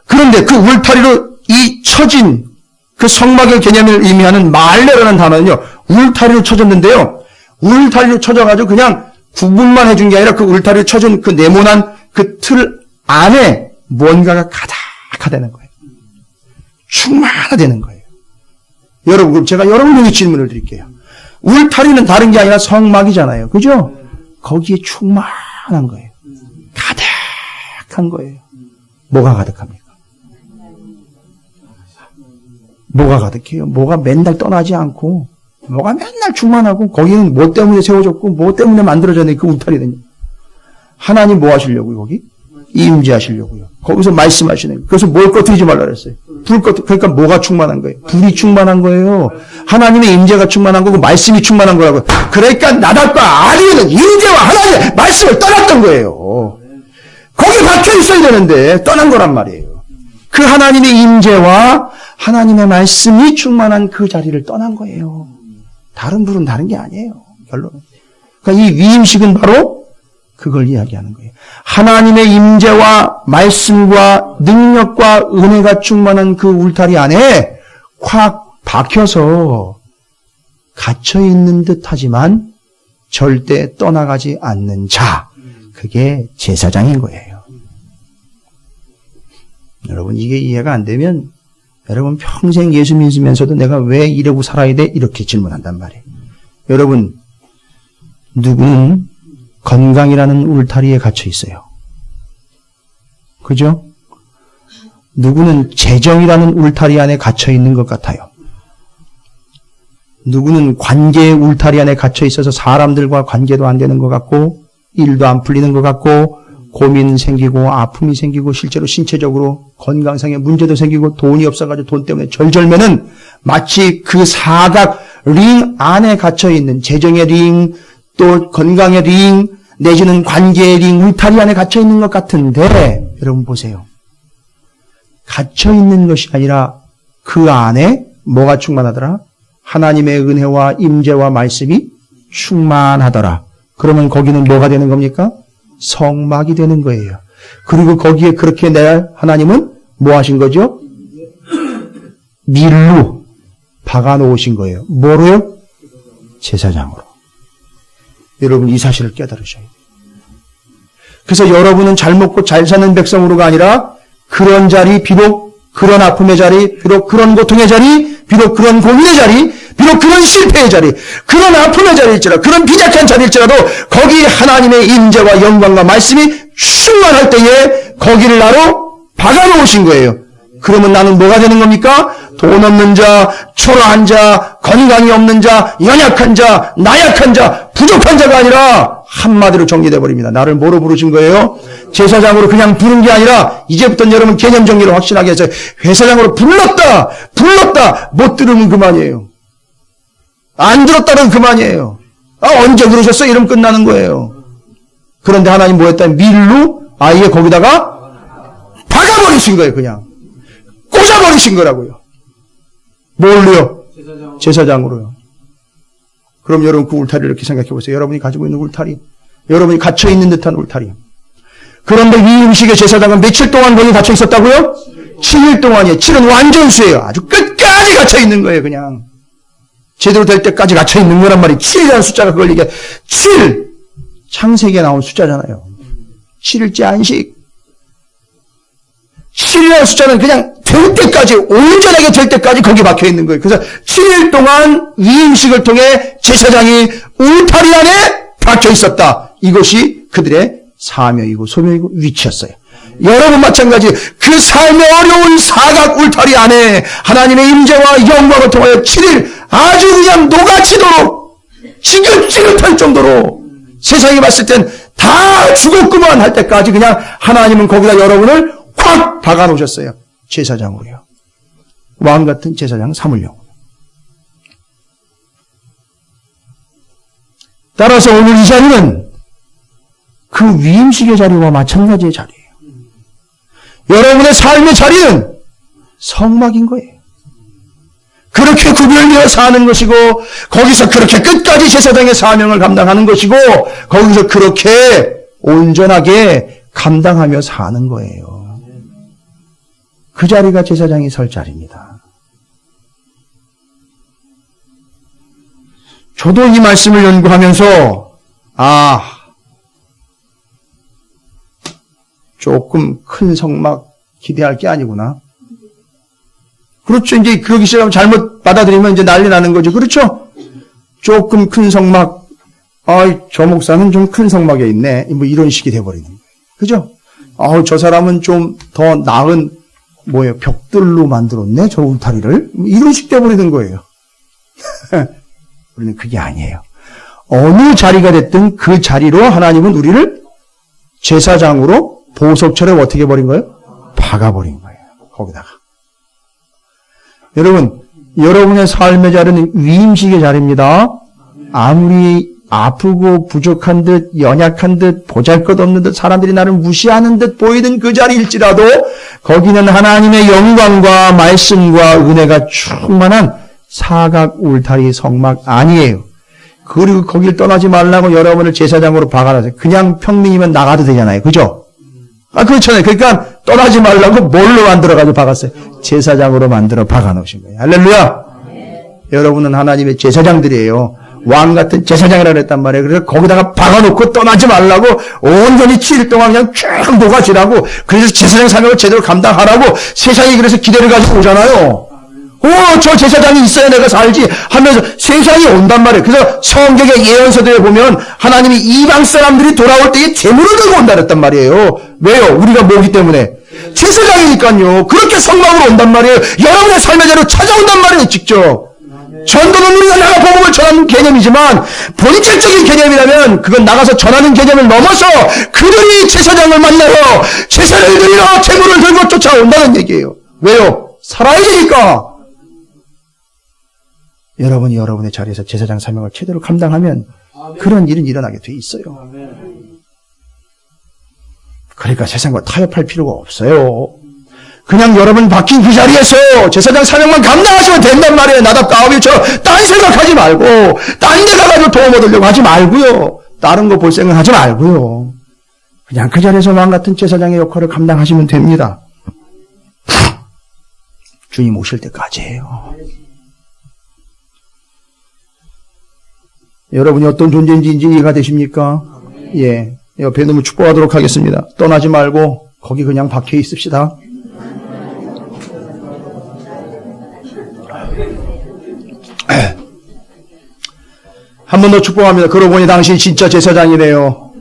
그런데 그 울타리로 이 쳐진 그 성막의 개념을 의미하는 말레라는 단어는요, 울타리로 쳐졌는데요, 울타리로 쳐져가지고 그냥 구분만 해준 게 아니라 그 울타리로 쳐진 그 네모난 그 틀 안에 뭔가가 가득하다는 거예요. 충만하다는 거예요. 여러분, 그럼 제가 여러분에게 질문을 드릴게요. 울타리는 다른 게 아니라 성막이잖아요. 그죠? 거기에 충만한 거예요. 가득한 거예요. 뭐가 가득합니까? 뭐가 가득해요? 뭐가 맨날 떠나지 않고, 뭐가 맨날 충만하고, 거기는 뭐 때문에 세워졌고, 뭐 때문에 만들어졌는지 그 울타리는요. 하나님 뭐 하시려고요, 거기? 임재하시려고요. 거기서 말씀하시는, 그래서 뭘 꺼뜨리지 말라 그랬어요. 그러니까 뭐가 충만한 거예요? 불이 충만한 거예요. 하나님의 임재가 충만한 거고, 말씀이 충만한 거라고요. 그러니까 나답과 아비후는 임재와 하나님의 말씀을 떠났던 거예요. 거기 박혀 있어야 되는데, 떠난 거란 말이에요. 그 하나님의 임재와 하나님의 말씀이 충만한 그 자리를 떠난 거예요. 다른 불은 다른 게 아니에요. 결론은. 그러니까 이 위임식은 바로 그걸 이야기하는 거예요. 하나님의 임재와 말씀과 능력과 은혜가 충만한 그 울타리 안에 콱 박혀서 갇혀있는 듯하지만 절대 떠나가지 않는 자, 그게 제사장인 거예요. 여러분, 이게 이해가 안 되면 여러분 평생 예수 믿으면서도 내가 왜 이러고 살아야 돼? 이렇게 질문한단 말이에요. 여러분, 누구는 건강이라는 울타리에 갇혀 있어요. 그죠? 누구는 재정이라는 울타리 안에 갇혀 있는 것 같아요. 누구는 관계의 울타리 안에 갇혀 있어서 사람들과 관계도 안 되는 것 같고, 일도 안 풀리는 것 같고, 고민 생기고 아픔이 생기고 실제로 신체적으로 건강상의 문제도 생기고 돈이 없어가지고 돈 때문에 절절매는 마치 그 사각 링 안에 갇혀있는 재정의 링, 또 건강의 링, 내지는 관계의 링, 울타리 안에 갇혀있는 것 같은데 여러분 보세요. 갇혀있는 것이 아니라 그 안에 뭐가 충만하더라? 하나님의 은혜와 임재와 말씀이 충만하더라. 그러면 거기는 뭐가 되는 겁니까? 성막이 되는 거예요. 그리고 거기에 그렇게 내 하나님은 뭐 하신 거죠? 밀로 박아 놓으신 거예요. 뭐로요? 제사장으로. 여러분 이 사실을 깨달으셔야 돼요. 그래서 여러분은 잘 먹고 잘 사는 백성으로가 아니라 그런 자리, 비록 그런 아픔의 자리, 비록 그런 고통의 자리, 비록 그런 고민의 자리, 비록 그런 실패의 자리, 그런 아픔의 자리일지라도, 그런 비약한 자리일지라도 거기 하나님의 임재와 영광과 말씀이 충만할 때에 거기를 나로 박아놓으신 거예요. 그러면 나는 뭐가 되는 겁니까? 돈 없는 자, 초라한 자, 건강이 없는 자, 연약한 자, 나약한 자, 부족한 자가 아니라 한마디로 정리돼 버립니다. 나를 뭐로 부르신 거예요? 제사장으로 그냥 부른 게 아니라 이제부터는 여러분 개념 정리를 확실하게 해서 제사장으로 불렀다. 못 들으면 그만이에요. 안 들었다는 그만이에요. 언제 그러셨어? 이러면 끝나는 거예요. 그런데 하나님 뭐 했다? 밀로 아예 거기다가 박아버리신 거예요. 그냥 꽂아버리신 거라고요. 뭘로요? 제사장으로요. 그럼 여러분 그 울타리를 이렇게 생각해 보세요. 여러분이 가지고 있는 울타리, 여러분이 갇혀있는 듯한 울타리. 그런데 이 음식의 제사장은 며칠 동안 거기 갇혀 있었다고요? 7일 동안이에요. 7은 완전수예요. 아주 끝까지 갇혀 있는 거예요. 그냥 제대로 될 때까지 갇혀 있는 거란 말이에요. 7이라는 숫자가 그걸 얘기해. 7 창세기에 나온 숫자잖아요. 7일째 안식. 7이라는 숫자는 그냥 될 때까지, 온전하게 될 때까지 거기 박혀 있는 거예요. 그래서 7일 동안 이 음식을 통해 제사장이 울타리 안에 박혀 있었다. 이것이 그들의 사명이고 소명이고 위치였어요. 여러분 마찬가지 그 삶의 어려운 사각 울타리 안에 하나님의 임재와 영광을 통하여 7일 아주 그냥 녹아치도록 지긋지긋할 정도로 세상이 봤을 땐 다 죽었구만 할 때까지 그냥 하나님은 거기다 여러분을 확 박아놓으셨어요. 제사장으로요. 왕 같은 제사장 삼으려고. 따라서 오늘 이 자리는 그 위임식의 자리와 마찬가지의 자리예요. 여러분의 삶의 자리는 성막인 거예요. 그렇게 구별되어 사는 것이고 거기서 그렇게 끝까지 제사장의 사명을 감당하는 것이고 거기서 그렇게 온전하게 감당하며 사는 거예요. 그 자리가 제사장이 설 자리입니다. 저도 이 말씀을 연구하면서 조금 큰 성막 기대할 게 아니구나. 그렇죠. 이제 그러기 시작하면 잘못 받아들이면 이제 난리 나는 거죠. 그렇죠? 조금 큰 성막, 저 목사는 좀 큰 성막에 있네. 뭐 이런 식이 돼버리는 거예요. 그죠? 저 사람은 좀 더 나은, 벽돌로 만들었네? 저 울타리를? 이런 식 돼버리는 거예요. 우리는 그게 아니에요. 어느 자리가 됐든 그 자리로 하나님은 우리를 제사장으로 보석처럼 어떻게 버린 거예요? 박아버린 거예요. 거기다가. 여러분, 여러분의 삶의 자리는 위임식의 자리입니다. 아무리 아프고 부족한 듯, 연약한 듯, 보잘것없는 듯, 사람들이 나를 무시하는 듯 보이는 그 자리일지라도 거기는 하나님의 영광과 말씀과 은혜가 충만한 사각 울타리 성막 아니에요. 그리고 거길 떠나지 말라고 여러분을 제사장으로 박아놨어요. 그냥 평민이면 나가도 되잖아요. 그죠? 그렇잖아요. 그러니까 떠나지 말라고 뭘로 만들어가지고 박았어요? 제사장으로 만들어 박아놓으신 거예요. 할렐루야! 여러분은 하나님의 제사장들이에요. 왕 같은 제사장이라고 했단 말이에요. 그래서 거기다가 박아놓고 떠나지 말라고 온전히 7일 동안 그냥 쭉 녹아지라고 그래서 제사장 사명을 제대로 감당하라고 세상이 그래서 기대를 가지고 오잖아요. 저 제사장이 있어야 내가 살지 하면서 세상이 온단 말이에요. 그래서 성경의 예언서들에 보면 하나님이 이방 사람들이 돌아올 때에 재물을 들고 온다 그랬단 말이에요. 왜요? 우리가 뭐기 때문에? 제사장이니까요. 그렇게 성막으로 온단 말이에요. 여러분의 삶의 자리로 찾아온단 말이에요. 직접. 전도는 우리가 나가 복음을 전하는 개념이지만 본질적인 개념이라면 그건 나가서 전하는 개념을 넘어서 그들이 제사장을 만나러 제사를 드리러 제물을 들고 쫓아온다는 얘기예요. 왜요? 살아야 되니까. 여러분이 여러분의 자리에서 제사장 사명을 제대로 감당하면 그런 일은 일어나게 돼 있어요. 그러니까 세상과 타협할 필요가 없어요. 그냥 여러분 박힌 그 자리에서 제사장 사명만 감당하시면 된단 말이에요. 나답과 아비처럼 딴 생각하지 말고 딴 데 가가지고 도움 얻으려고 하지 말고요. 다른 거 볼 생각하지 말고요. 그냥 그 자리에서 왕 같은 제사장의 역할을 감당하시면 됩니다. 주님 오실 때까지예요. 여러분이 어떤 존재인지 이해가 되십니까? 예. 옆에 놈을 축복하도록 하겠습니다. 떠나지 말고 거기 그냥 박혀 있읍시다. 한 번 더 축복합니다. 그러고 보니 당신 진짜 제사장이네요.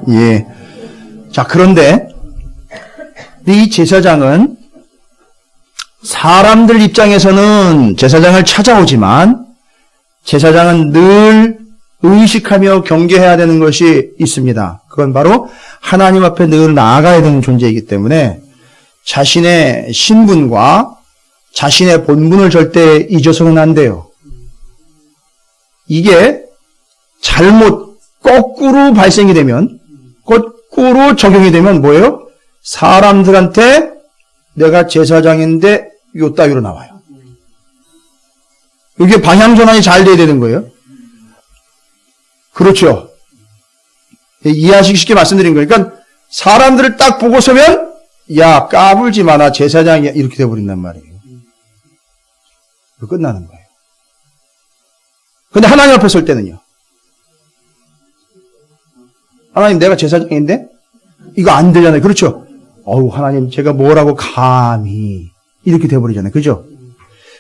예. 자, 그런데 이 제사장은 사람들 입장에서는 제사장을 찾아오지만 제사장은 늘 의식하며 경계해야 되는 것이 있습니다. 그건 바로 하나님 앞에 늘 나아가야 되는 존재이기 때문에 자신의 신분과 자신의 본분을 절대 잊어서는 안 돼요. 이게 잘못 거꾸로 발생이 되면, 거꾸로 적용이 되면 뭐예요? 사람들한테 내가 제사장인데 요 따위로 나와요. 이게 방향 전환이 잘 돼야 되는 거예요. 그렇죠. 이해하시기 쉽게 말씀드린 거예요. 그러니까 사람들을 딱 보고 서면 야 까불지 마라 제사장이야 이렇게 돼버린단 말이에요. 끝나는 거예요. 근데 하나님 앞에 설 때는요. 하나님 내가 제사장인데 이거 안 되잖아요. 그렇죠. 어우 하나님 제가 뭐라고 감히 이렇게 돼버리잖아요. 그죠?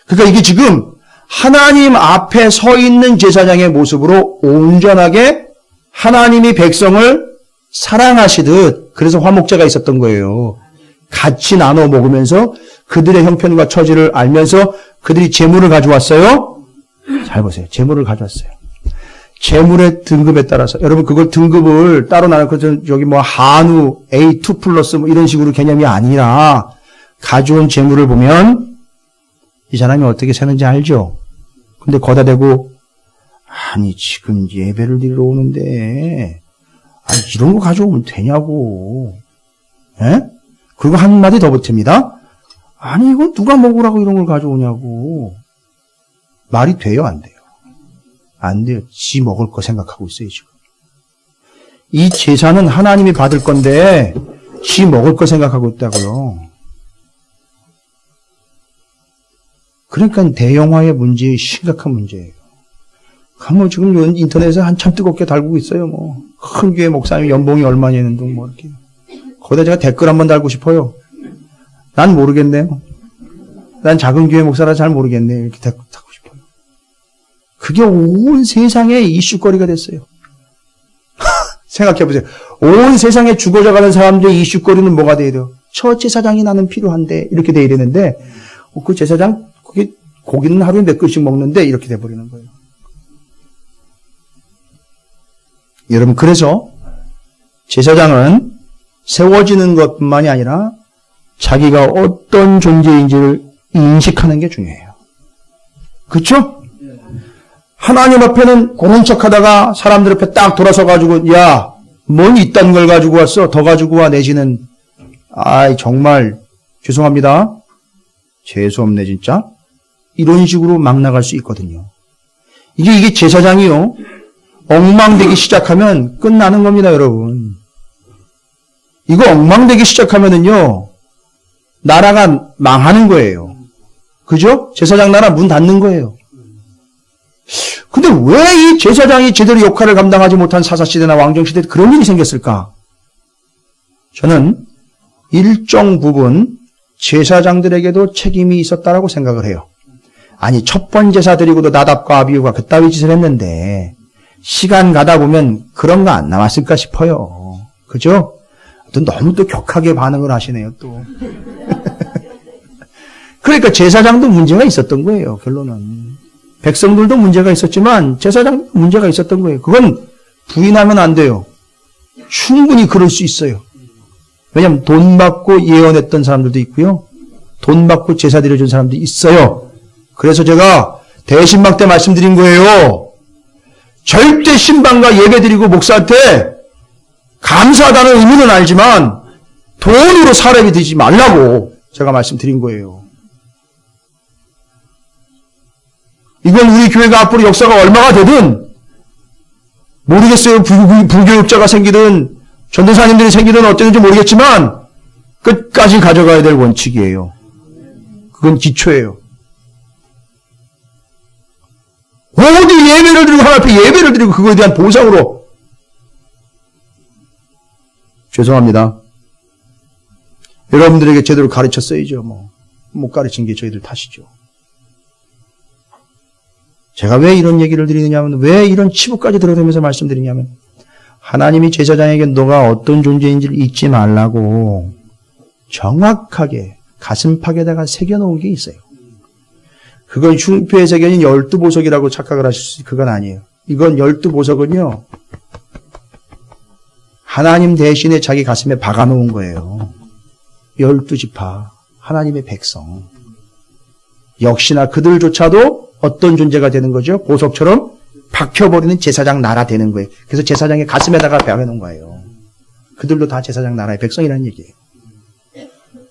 그러니까 이게 지금 하나님 앞에 서 있는 제사장의 모습으로 온전하게 하나님이 백성을 사랑하시듯 그래서 화목제가 있었던 거예요. 같이 나눠 먹으면서 그들의 형편과 처지를 알면서 그들이 제물을 가져왔어요. 잘 보세요. 제물을 가져왔어요. 제물의 등급에 따라서 여러분 그걸 등급을 따로 나눠서 여기 뭐 한우 A2 플러스 뭐 이런 식으로 개념이 아니라 가져온 제물을 보면 이 사람이 어떻게 사는지 알죠? 근데 거다 대고 아니 지금 예배를 드리러 오는데 아니 이런 거 가져오면 되냐고. 예? 그리고 한마디 더 보탭니다. 아니 이건 누가 먹으라고 이런 걸 가져오냐고. 말이 돼요 안 돼요? 안 돼요. 지 먹을 거 생각하고 있어요 지금. 이 제사는 하나님이 받을 건데 지 먹을 거 생각하고 있다고요. 그러니까 대형화의 문제, 심각한 문제예요. 뭐 지금 인터넷에 한참 뜨겁게 달고 있어요. 뭐 큰 교회 목사님 연봉이 얼마냐는 등 뭐 이렇게. 거기다 제가 댓글 한번 달고 싶어요. 난 모르겠네요. 난 작은 교회 목사라 잘 모르겠네요. 이렇게 댓글 달고 싶어요. 그게 온 세상의 이슈거리가 됐어요. 생각해보세요. 온 세상에 죽어져가는 사람들의 이슈거리는 뭐가 돼야 돼요? 저 제사장이 나는 필요한데 이렇게 돼야 되는데 그 제사장 그게 고기는 하루에 몇 그릇씩 먹는데 이렇게 돼버리는 거예요. 여러분 그래서 제사장은 세워지는 것뿐만이 아니라 자기가 어떤 존재인지를 인식하는 게 중요해요. 그렇죠? 하나님 앞에는 그런 척하다가 사람들 앞에 딱 돌아서 가지고 야, 뭔 이딴 걸 가지고 왔어? 더 가지고 와 내지는 아이 정말 죄송합니다. 재수없네 진짜. 이런 식으로 막 나갈 수 있거든요. 이게 제사장이요. 엉망되기 시작하면 끝나는 겁니다, 여러분. 이거 엉망되기 시작하면은요, 나라가 망하는 거예요. 그죠? 제사장 나라 문 닫는 거예요. 근데 왜 이 제사장이 제대로 역할을 감당하지 못한 사사시대나 왕정시대에 그런 일이 생겼을까? 저는 일정 부분 제사장들에게도 책임이 있었다라고 생각을 해요. 아니, 첫 번 제사 드리고도 나답과 아비후가 그따위 짓을 했는데, 시간 가다 보면 그런 거 안 남았을까 싶어요. 그죠? 또 너무 또 격하게 반응을 하시네요, 또. 그러니까 제사장도 문제가 있었던 거예요, 결론은. 백성들도 문제가 있었지만 제사장도 문제가 있었던 거예요. 그건 부인하면 안 돼요. 충분히 그럴 수 있어요. 왜냐하면 돈 받고 예언했던 사람들도 있고요. 돈 받고 제사 드려준 사람도 있어요. 그래서 제가 대신막 때 말씀드린 거예요. 절대 신방과 예배 드리고 목사한테 감사하다는 의미는 알지만 돈으로 사람이 되지 말라고 제가 말씀드린 거예요. 이건 우리 교회가 앞으로 역사가 얼마가 되든 모르겠어요. 불교육자가 생기든 전도사님들이 생기든 어쩌는지 모르겠지만 끝까지 가져가야 될 원칙이에요. 그건 기초예요. 어디 예배를 드리고 하나님 앞에 예배를 드리고 그거에 대한 보상으로 죄송합니다. 여러분들에게 제대로 가르쳤어야죠. 못 가르친 게 저희들 탓이죠. 제가 왜 이런 얘기를 드리느냐면, 왜 이런 치부까지 들어가면서 말씀드리냐면, 하나님이 제사장에게 너가 어떤 존재인지를 잊지 말라고 정확하게 가슴팍에다가 새겨놓은 게 있어요. 그건 흉패에 새겨진 12보석이라고 착각을 하실 수, 그건 아니에요. 이건 12보석은요, 하나님 대신에 자기 가슴에 박아놓은 거예요. 12지파, 하나님의 백성. 역시나 그들조차도 어떤 존재가 되는 거죠? 보석처럼 박혀버리는 제사장 나라 되는 거예요. 그래서 제사장의 가슴에다가 박아놓은 거예요. 그들도 다 제사장 나라의 백성이라는 얘기예요.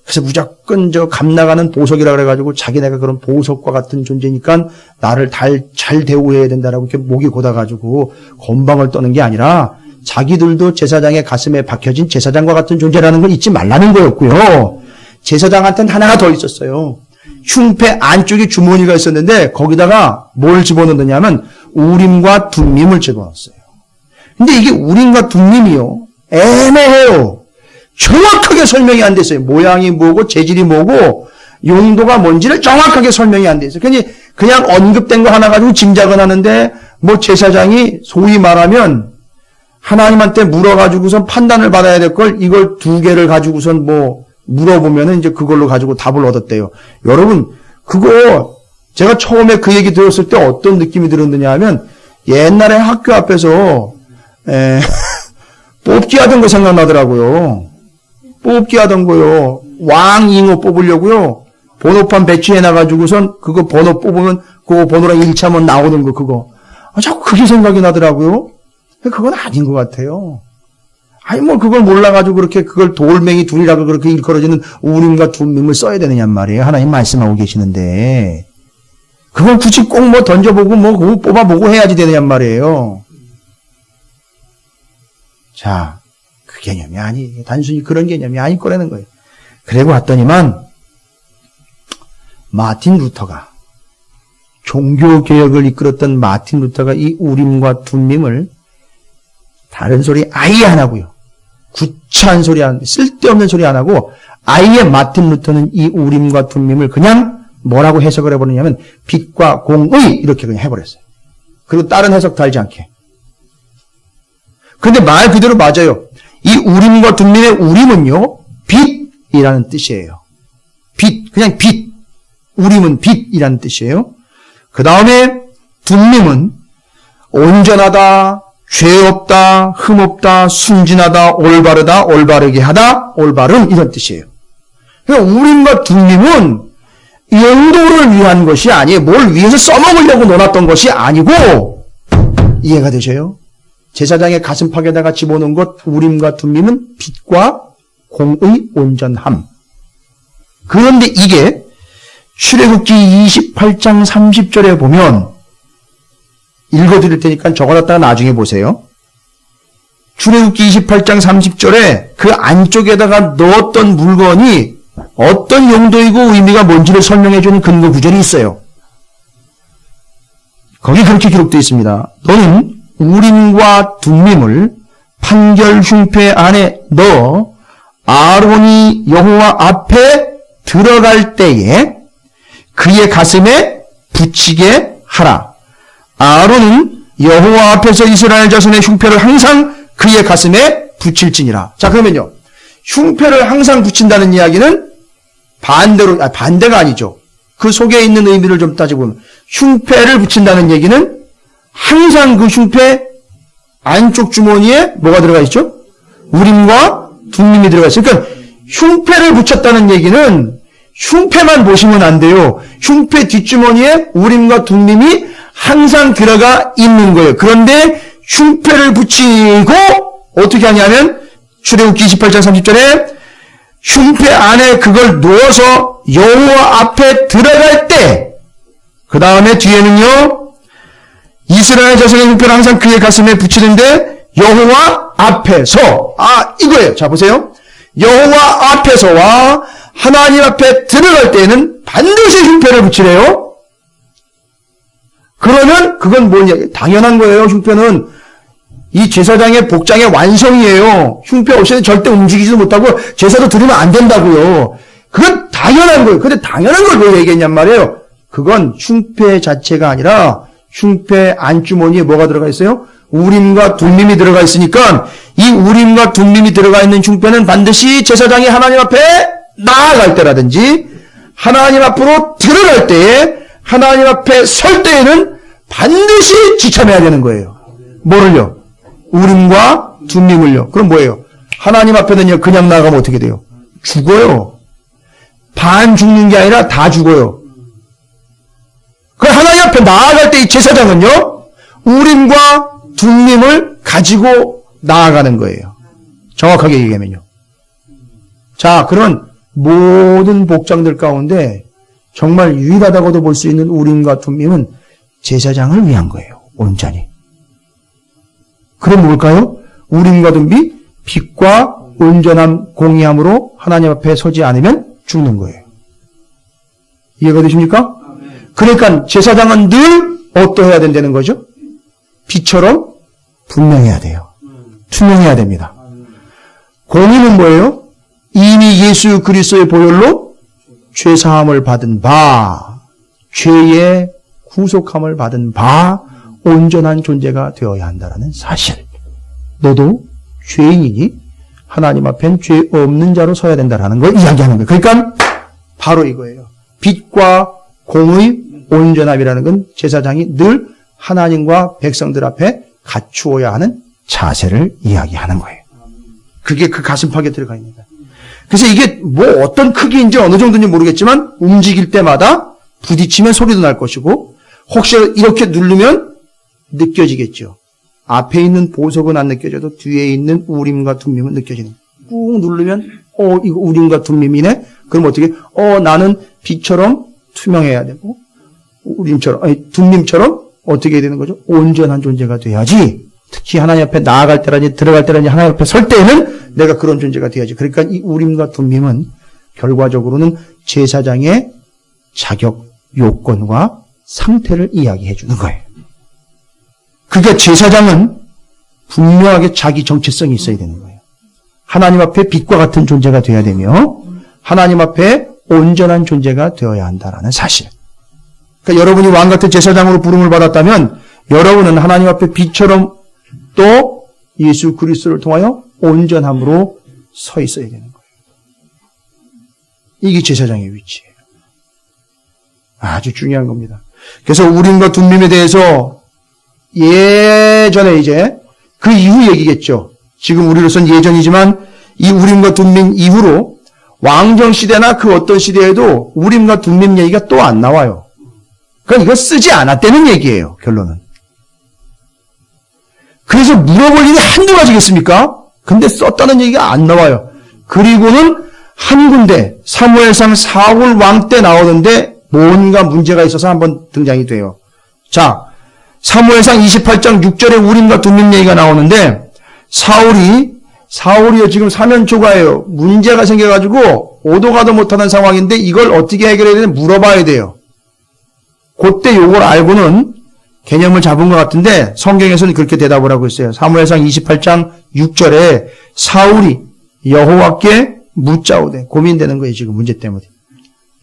그래서 무조건 감나가는 보석이라 그래가지고 자기네가 그런 보석과 같은 존재니까 나를 잘 대우해야 된다라고 이렇게 목이 곧아가지고 건방을 떠는 게 아니라 자기들도 제사장의 가슴에 박혀진 제사장과 같은 존재라는 걸 잊지 말라는 거였고요. 제사장한테는 하나가 더 있었어요. 흉패 안쪽에 주머니가 있었는데 거기다가 뭘 집어넣느냐면 우림과 둠밈을 집어넣었어요. 근데 이게 우림과 둠밈이요, 애매해요. 정확하게 설명이 안 됐어요. 모양이 뭐고 재질이 뭐고 용도가 뭔지를 정확하게 설명이 안 됐어요. 그냥 언급된 거 하나 가지고 짐작은 하는데 제사장이 소위 말하면 하나님한테 물어가지고선 판단을 받아야 될 걸 이걸 2개를 가지고선 물어보면은 이제 그걸로 가지고 답을 얻었대요. 여러분, 그거 제가 처음에 그 얘기 들었을 때 어떤 느낌이 들었느냐 하면 옛날에 학교 앞에서 뽑기 하던 거 생각나더라고요. 뽑기 하던 거요. 왕잉어 뽑으려고요. 번호판 배치해놔가지고선 그거 번호 뽑으면 그거 번호랑 일치하면 나오는 거 그거. 자꾸 그게 생각이 나더라고요. 그건 아닌 것 같아요. 그걸 몰라가지고 그걸 돌멩이 둘이라고 그렇게 일컬어지는 우림과 둠밈을 써야 되느냔 말이에요. 하나님 말씀하고 계시는데. 그걸 굳이 꼭 던져보고 그거 뽑아보고 해야지 되느냔 말이에요. 자, 그 개념이 아니에요. 단순히 그런 개념이 아닐 거라는 거예요. 그리고 왔더니만, 마틴 루터가, 종교개혁을 이끌었던 마틴 루터가 이 우림과 둠밈을 다른 소리 아예 안 하고요. 구차한 소리 쓸데없는 소리 안 하고 아예 마틴 루터는 이 우림과 둠밈을 그냥 뭐라고 해석을 해버리냐면 빛과 공의 이렇게 그냥 해버렸어요. 그리고 다른 해석 달지 않게. 근데 말 그대로 맞아요. 이 우림과 둠밈의 우림은요, 빛이라는 뜻이에요. 빛, 그냥 빛. 우림은 빛이라는 뜻이에요. 그 다음에 둠밈은 온전하다, 죄 없다, 흠 없다, 순진하다, 올바르다, 올바르게 하다, 올바름 이런 뜻이에요. 그러니까 우림과 둠밈은 용도를 위한 것이 아니에요. 뭘 위해서 써먹으려고 놓았던 것이 아니고, 이해가 되셔요? 제사장의 가슴팍에다가 집어넣은 것 우림과 둠밈은 빛과 공의 온전함. 그런데 이게 출애굽기 28장 30절에 보면 읽어드릴 테니까 적어놨다가 나중에 보세요. 출애굽기 28장 30절에 그 안쪽에다가 넣었던 물건이 어떤 용도이고 의미가 뭔지를 설명해주는 근거 구절이 있어요. 거기 그렇게 기록되어 있습니다. 너는 우림과 둠밈을 판결 흉패 안에 넣어 아론이 여호와 앞에 들어갈 때에 그의 가슴에 붙이게 하라. 아론은 여호와 앞에서 이스라엘 자손의 흉패를 항상 그의 가슴에 붙일지니라. 자, 그러면요, 흉패를 항상 붙인다는 이야기는 반대가 아니죠. 그 속에 있는 의미를 좀 따져보면 흉패를 붙인다는 얘기는 항상 그 흉패 안쪽 주머니에 뭐가 들어가 있죠? 우림과 둠림이 들어가 있어요. 그러니까 흉패를 붙였다는 얘기는 흉패만 보시면 안 돼요. 흉패 뒷주머니에 우림과 둠림이 항상 들어가 있는 거예요. 그런데 흉패를 붙이고 어떻게 하냐면 출애굽기 28장 30절에 흉패 안에 그걸 넣어서 여호와 앞에 들어갈 때 그 다음에 뒤에는요 이스라엘 자손의 흉패를 항상 그의 가슴에 붙이는데 여호와 앞에서 이거예요. 자 보세요. 여호와 앞에서와 하나님 앞에 들어갈 때에는 반드시 흉패를 붙이래요. 그러면 그건 뭐냐? 당연한 거예요. 흉패는 이 제사장의 복장의 완성이에요. 흉패 없이는 절대 움직이지도 못하고 제사도 드리면 안 된다고요. 그건 당연한 거예요. 근데 당연한 걸 왜 얘기했냔 말이에요. 그건 흉패 자체가 아니라 흉패 안주머니에 뭐가 들어가 있어요? 우림과 둠림이 들어가 있으니까 이 우림과 둠림이 들어가 있는 흉패는 반드시 제사장이 하나님 앞에 나아갈 때라든지 하나님 앞으로 들어갈 때에 하나님 앞에 설 때에는 반드시 지참해야 되는 거예요. 뭐를요? 우림과 둠림을요. 그럼 뭐예요? 하나님 앞에는요 그냥 나가면 어떻게 돼요? 죽어요. 반 죽는 게 아니라 다 죽어요. 그 하나님 앞에 나아갈 때 이 제사장은요 우림과 둠림을 가지고 나아가는 거예요. 정확하게 얘기하면요. 자, 그런 모든 복장들 가운데 정말 유일하다고도 볼 수 있는 우림과 둠림은 제사장을 위한 거예요. 온전히. 그럼 뭘까요? 우림과 둠이 빛과 온전함 공의함으로 하나님 앞에 서지 않으면 죽는 거예요. 이해가 되십니까? 그러니까 제사장은 늘 어떠해야 된다는 거죠? 빛처럼 분명해야 돼요. 투명해야 됩니다. 공의는 뭐예요? 이미 예수 그리스도의 보혈로 죄사함을 받은 바, 죄의 구속함을 받은 바, 온전한 존재가 되어야 한다는 사실. 너도 죄인이니 하나님 앞엔 죄 없는 자로 서야 된다는 걸 이야기하는 거예요. 그러니까 바로 이거예요. 빛과 공의, 온전함이라는 건 제사장이 늘 하나님과 백성들 앞에 갖추어야 하는 자세를 이야기하는 거예요. 그게 그 가슴팍에 들어가 있는 거예요. 그래서 이게 뭐 어떤 크기인지 어느 정도인지 모르겠지만 움직일 때마다 부딪히면 소리도 날 것이고 혹시 이렇게 누르면 느껴지겠죠. 앞에 있는 보석은 안 느껴져도 뒤에 있는 우림과 둠림은 느껴지는 거예요. 꾹 누르면 이거 우림과 둠림이네. 그럼 어떻게? 나는 빛처럼 투명해야 되고 둠림처럼 어떻게 해야 되는 거죠? 온전한 존재가 돼야지. 특히 하나님 앞에 나아갈 때라든지 들어갈 때라든지 하나님 앞에 설 때에는 내가 그런 존재가 돼야지. 그러니까 이 우림과 둠림은 결과적으로는 제사장의 자격, 요건과 상태를 이야기해 주는 거예요. 그러니까 제사장은 분명하게 자기 정체성이 있어야 되는 거예요. 하나님 앞에 빛과 같은 존재가 되어야 되며 하나님 앞에 온전한 존재가 되어야 한다는 사실. 그러니까 여러분이 왕 같은 제사장으로 부름을 받았다면 여러분은 하나님 앞에 빛처럼 또 예수 그리스도를 통하여 온전함으로 서 있어야 되는 거예요. 이게 제사장의 위치예요. 아주 중요한 겁니다. 그래서 우림과 둠림에 대해서 예전에 이제 그 이후 얘기겠죠. 지금 우리로서는 예전이지만 이 우림과 둠림 이후로 왕정 시대나 그 어떤 시대에도 우림과 둠림 얘기가 또 안 나와요. 그러니까 이거 쓰지 않았다는 얘기예요. 결론은. 그래서 물어볼 일이 한두 가지겠습니까? 근데 썼다는 얘기가 안 나와요. 그리고는 한 군데 사무엘상 사울 왕 때 나오는데 뭔가 문제가 있어서 한번 등장이 돼요. 자, 사무엘상 28장 6절에 우림과 둠림 얘기가 나오는데 사울이요 지금 사면초가예요. 문제가 생겨가지고 오도 가도 못하는 상황인데 이걸 어떻게 해결해야 되는지 물어봐야 돼요. 그때 요걸 알고는 개념을 잡은 것 같은데 성경에서는 그렇게 대답을 하고 있어요. 사무엘상 28장 6절에 사울이 여호와께 묻자오되 고민되는 거예요. 지금 문제 때문에.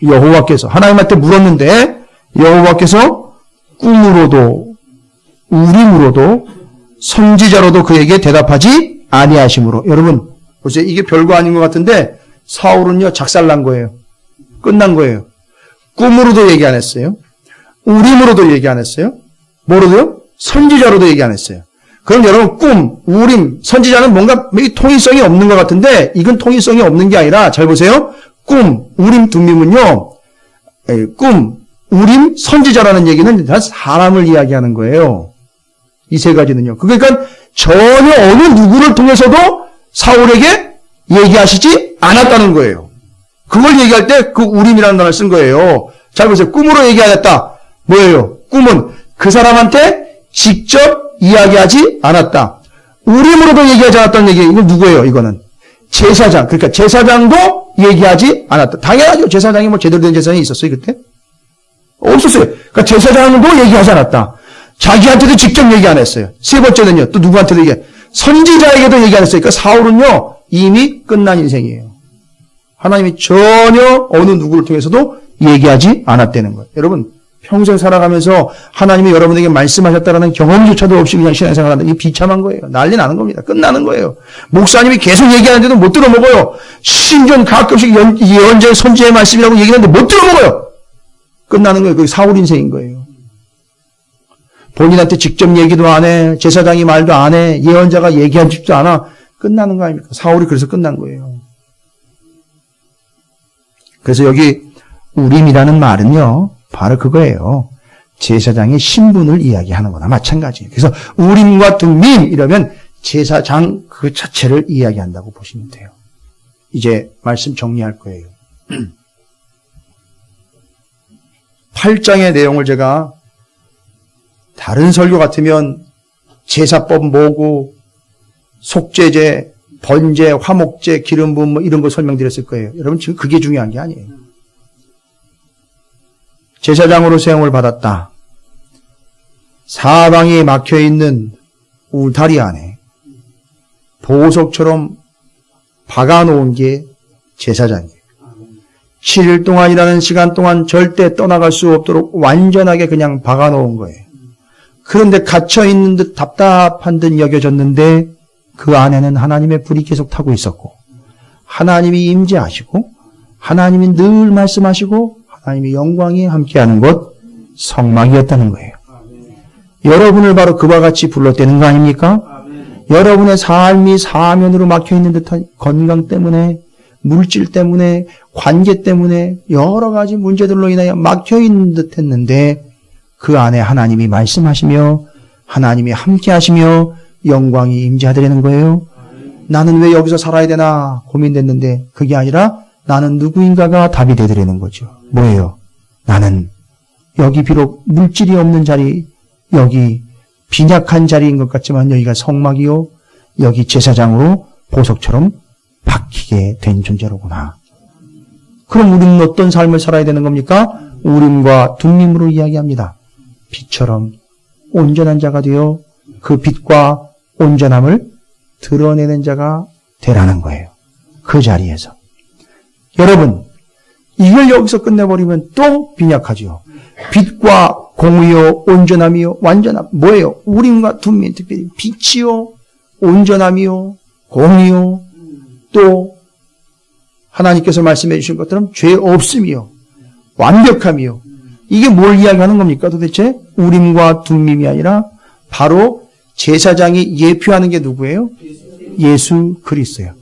여호와께서 하나님한테 물었는데 여호와께서 꿈으로도 우림으로도 선지자로도 그에게 대답하지 아니하심으로. 여러분 보세요. 이게 별거 아닌 것 같은데 사울은요 작살난 거예요. 끝난 거예요. 꿈으로도 얘기 안 했어요. 우림으로도 얘기 안 했어요. 뭐로도요? 선지자로도 얘기 안 했어요. 그럼 여러분 꿈, 우림, 선지자는 뭔가 통일성이 없는 것 같은데 이건 통일성이 없는 게 아니라 잘 보세요. 꿈, 우림, 둠밈은요. 꿈, 우림, 선지자라는 얘기는 다 사람을 이야기하는 거예요. 이 세 가지는요. 그러니까 전혀 어느 누구를 통해서도 사울에게 얘기하시지 않았다는 거예요. 그걸 얘기할 때 그 우림이라는 단어를 쓴 거예요. 잘 보세요. 꿈으로 얘기하였다. 뭐예요? 꿈은 그 사람한테 직접 이야기하지 않았다. 우림으로도 얘기하지 않았다는 얘기. 이건 누구예요? 이거는 제사장. 그러니까 제사장도 얘기하지 않았다. 당연하죠. 제사장이 뭐 제대로 된 제사장이 있었어요 그때? 없었어요. 그러니까 제사장도 얘기하지 않았다. 자기한테도 직접 얘기 안 했어요. 세 번째는요. 또 누구한테도 선지자에게도 얘기 안 했어요. 그러니까 사울은요. 이미 끝난 인생이에요. 하나님이 전혀 어느 누구를 통해서도 얘기하지 않았다는 거예요. 여러분 평생 살아가면서 하나님이 여러분에게 말씀하셨다라는 경험조차도 없이 그냥 신앙생활한다. 이게 비참한 거예요. 난리 나는 겁니다. 끝나는 거예요. 목사님이 계속 얘기하는데도 못 들어먹어요. 심지어 가끔씩 예언자의 선지의 말씀이라고 얘기하는데 못 들어먹어요. 끝나는 거예요. 그게 사울 인생인 거예요. 본인한테 직접 얘기도 안 해. 제사장이 말도 안 해. 예언자가 얘기하지도 않아. 끝나는 거 아닙니까? 사울이 그래서 끝난 거예요. 그래서 여기 우림이라는 말은요. 바로 그거예요. 제사장의 신분을 이야기하는 거나 마찬가지예요. 그래서 우림과 둠밈 이러면 제사장 그 자체를 이야기한다고 보시면 돼요. 이제 말씀 정리할 거예요. 8장의 내용을 제가 다른 설교 같으면 제사법 뭐고 속죄제, 번제, 화목제, 기름 부음 뭐 이런 거 설명드렸을 거예요. 여러분 지금 그게 중요한 게 아니에요. 제사장으로 세움을 받았다. 사방이 막혀있는 울타리 안에 보석처럼 박아놓은 게 제사장이에요. 7일 동안이라는 시간 동안 절대 떠나갈 수 없도록 완전하게 그냥 박아놓은 거예요. 그런데 갇혀있는 듯 답답한 듯 여겨졌는데 그 안에는 하나님의 불이 계속 타고 있었고 하나님이 임재하시고 하나님이 늘 말씀하시고 하나님의 영광이 함께하는 곳 성막이었다는 거예요. 여러분을 바로 그와 같이 불렀다는 거 아닙니까? 여러분의 삶이 사면으로 막혀있는 듯한 건강 때문에 물질 때문에 관계 때문에 여러 가지 문제들로 인하여 막혀있는 듯 했는데 그 안에 하나님이 말씀하시며 하나님이 함께하시며 영광이 임재하더라는 거예요. 나는 왜 여기서 살아야 되나 고민됐는데 그게 아니라 나는 누구인가가 답이 되더라는 거죠. 뭐예요? 나는 여기 비록 물질이 없는 자리, 여기 빈약한 자리인 것 같지만 여기가 성막이요, 여기 제사장으로 보석처럼 박히게 된 존재로구나. 그럼 우리는 어떤 삶을 살아야 되는 겁니까? 우림과 둠밈으로 이야기합니다. 빛처럼 온전한 자가 되어 그 빛과 온전함을 드러내는 자가 되라는 거예요. 그 자리에서. 여러분, 이걸 여기서 끝내버리면 또 빈약하죠. 빛과 공의요, 온전함이요, 완전함. 뭐예요? 우림과 둠밈, 특별히 빛이요, 온전함이요, 공의요, 또 하나님께서 말씀해 주신 것처럼 죄 없음이요, 완벽함이요. 이게 뭘 이야기하는 겁니까 도대체? 우림과 둠밈이 아니라 바로 제사장이 예표하는 게 누구예요? 예수 그리스도예요.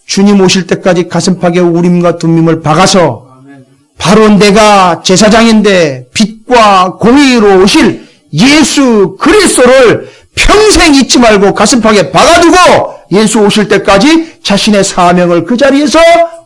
주님 오실 때까지 가슴팍에 우림과 둠밈을 박아서 바로 내가 제사장인데 빛과 공의로 오실 예수 그리스도를 평생 잊지 말고 가슴팍에 박아두고 예수 오실 때까지 자신의 사명을 그 자리에서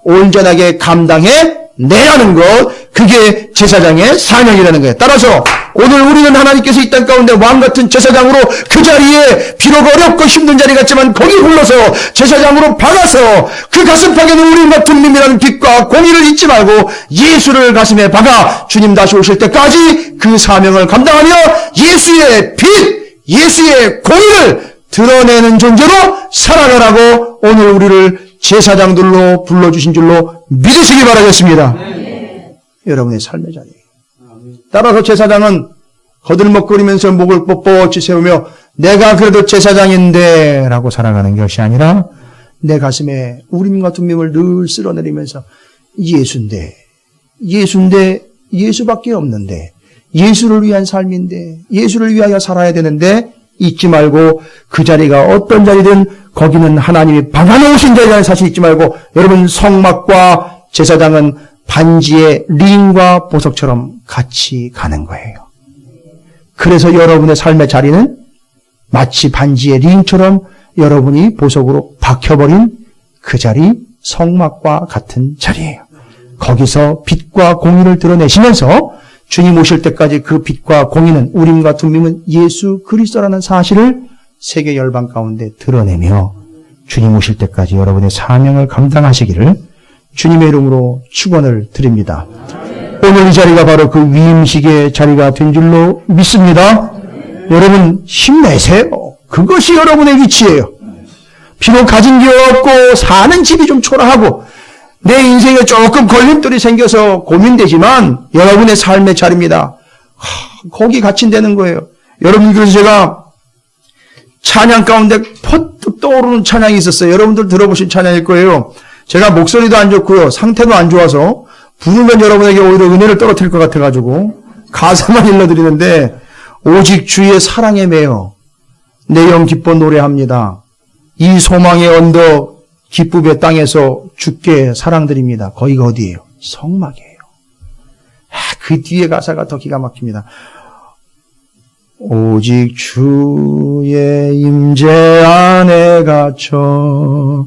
온전하게 감당해 내라는 것, 그게 제사장의 사명이라는 거예요. 따라서 오늘 우리는 하나님께서 이 땅 가운데 왕같은 제사장으로 그 자리에 비록 어렵고 힘든 자리 같지만 거기 불러서 제사장으로 박아서 그 가슴팍에는 우림과 둠밈이라는 빛과 공의를 잊지 말고 예수를 가슴에 박아 주님 다시 오실 때까지 그 사명을 감당하며 예수의 빛, 예수의 공의를 드러내는 존재로 살아가라고 오늘 우리를 제사장들로 불러주신 줄로 믿으시기 바라겠습니다. 네. 여러분의 삶의 자리예요. 따라서 제사장은 거들먹거리면서 목을 뻣뻣이 세우며 내가 그래도 제사장인데 라고 살아가는 것이 아니라 내 가슴에 우림과 둠밈을 늘 쓸어내리면서 예수인데 예수밖에 없는데, 예수를 위한 삶인데, 예수를 위하여 살아야 되는데, 잊지 말고 그 자리가 어떤 자리든 거기는 하나님이 박아놓으신 자리라는 사실 잊지 말고, 여러분 성막과 제사장은 반지의 링과 보석처럼 같이 가는 거예요. 그래서 여러분의 삶의 자리는 마치 반지의 링처럼 여러분이 보석으로 박혀버린 그 자리, 성막과 같은 자리예요. 거기서 빛과 공의를 드러내시면서 주님 오실 때까지 그 빛과 공의는, 우림과 둠밈은 예수 그리스도라는 사실을 세계 열방 가운데 드러내며 주님 오실 때까지 여러분의 사명을 감당하시기를 주님의 이름으로 축원을 드립니다. 오늘 이 자리가 바로 그 위임식의 자리가 된 줄로 믿습니다. 여러분 힘내세요. 그것이 여러분의 위치예요. 비록 가진 게 없고 사는 집이 좀 초라하고 내 인생에 조금 걸림돌이 생겨서 고민되지만 여러분의 삶의 자리입니다. 거기 갇힌다는 거예요. 여러분, 그래서 제가 찬양 가운데 퍼뜩 떠오르는 찬양이 있었어요. 여러분들 들어보신 찬양일 거예요. 제가 목소리도 안 좋고요, 상태도 안 좋아서 부르면 여러분에게 오히려 은혜를 떨어뜨릴 것 같아가지고 가사만 일러드리는데, 오직 주의 사랑에 매여 내 영 기뻐 노래합니다. 이 소망의 언덕 기쁨의 땅에서 주께 사랑드립니다. 거기가 어디예요? 성막이에요. 그 뒤에 가사가 더 기가 막힙니다. 오직 주의 임재 안에 갇혀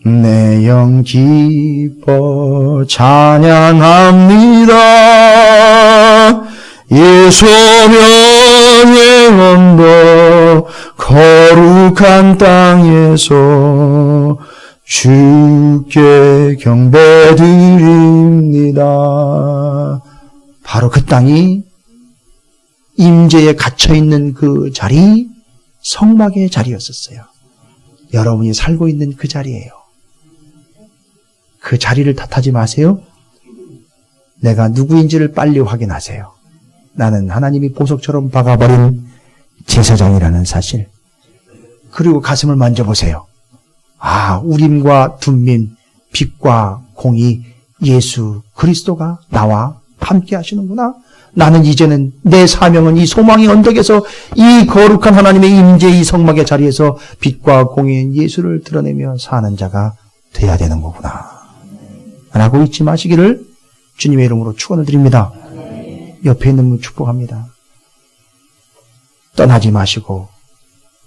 내 영 기뻐 찬양합니다. 예소명의 언덕 거룩한 땅에서 주께 경배드립니다. 바로 그 땅이 임재에 갇혀있는 그 자리, 성막의 자리였었어요. 여러분이 살고 있는 그 자리예요. 그 자리를 탓하지 마세요. 내가 누구인지를 빨리 확인하세요. 나는 하나님이 보석처럼 박아버린 제사장이라는 사실. 그리고 가슴을 만져보세요. 아, 우림과 둠밈, 빛과 공의, 예수 그리스도가 나와 함께 하시는구나. 나는 이제는 내 사명은 이 소망의 언덕에서 이 거룩한 하나님의 임재 이 성막의 자리에서 빛과 공의인 예수를 드러내며 사는 자가 돼야 되는 거구나 라고 잊지 마시기를 주님의 이름으로 축원을 드립니다. 옆에 있는 분 축복합니다. 떠나지 마시고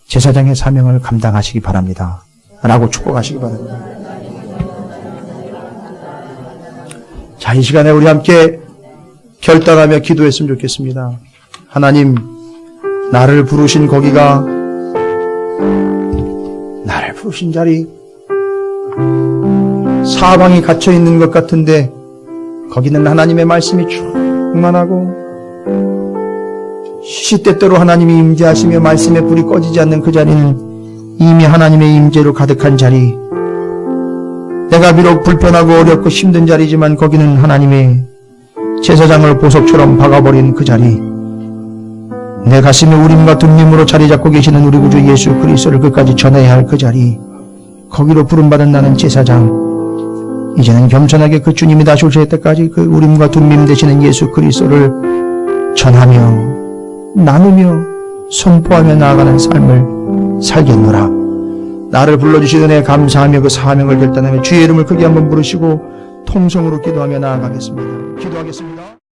제사장의 사명을 감당하시기 바랍니다 라고 축복하시기 바랍니다. 자, 이 시간에 우리 함께 결단하며 기도했으면 좋겠습니다. 하나님, 나를 부르신 거기가, 나를 부르신 자리, 사방이 갇혀있는 것 같은데 거기는 하나님의 말씀이 충만하고 시시때때로 하나님이 임재하시며 말씀의 불이 꺼지지 않는 그 자리는 이미 하나님의 임재로 가득한 자리, 내가 비록 불편하고 어렵고 힘든 자리지만 거기는 하나님의 제사장을 보석처럼 박아버린 그 자리, 내 가슴에 우림과 둠밈으로 자리 잡고 계시는 우리 구주 예수 그리스도를 끝까지 전해야 할 그 자리, 거기로 부름받은 나는 제사장, 이제는 겸손하게 그 주님이 다시 오실 때까지 그 우림과 둠밈 되시는 예수 그리스도를 전하며 나누며 선포하며 나아가는 삶을 살겠노라. 나를 불러주신 은혜에 감사하며 그 사명을 결단하며 주의 이름을 크게 한번 부르시고 통성으로 기도하며 나아가겠습니다. 기도하겠습니다.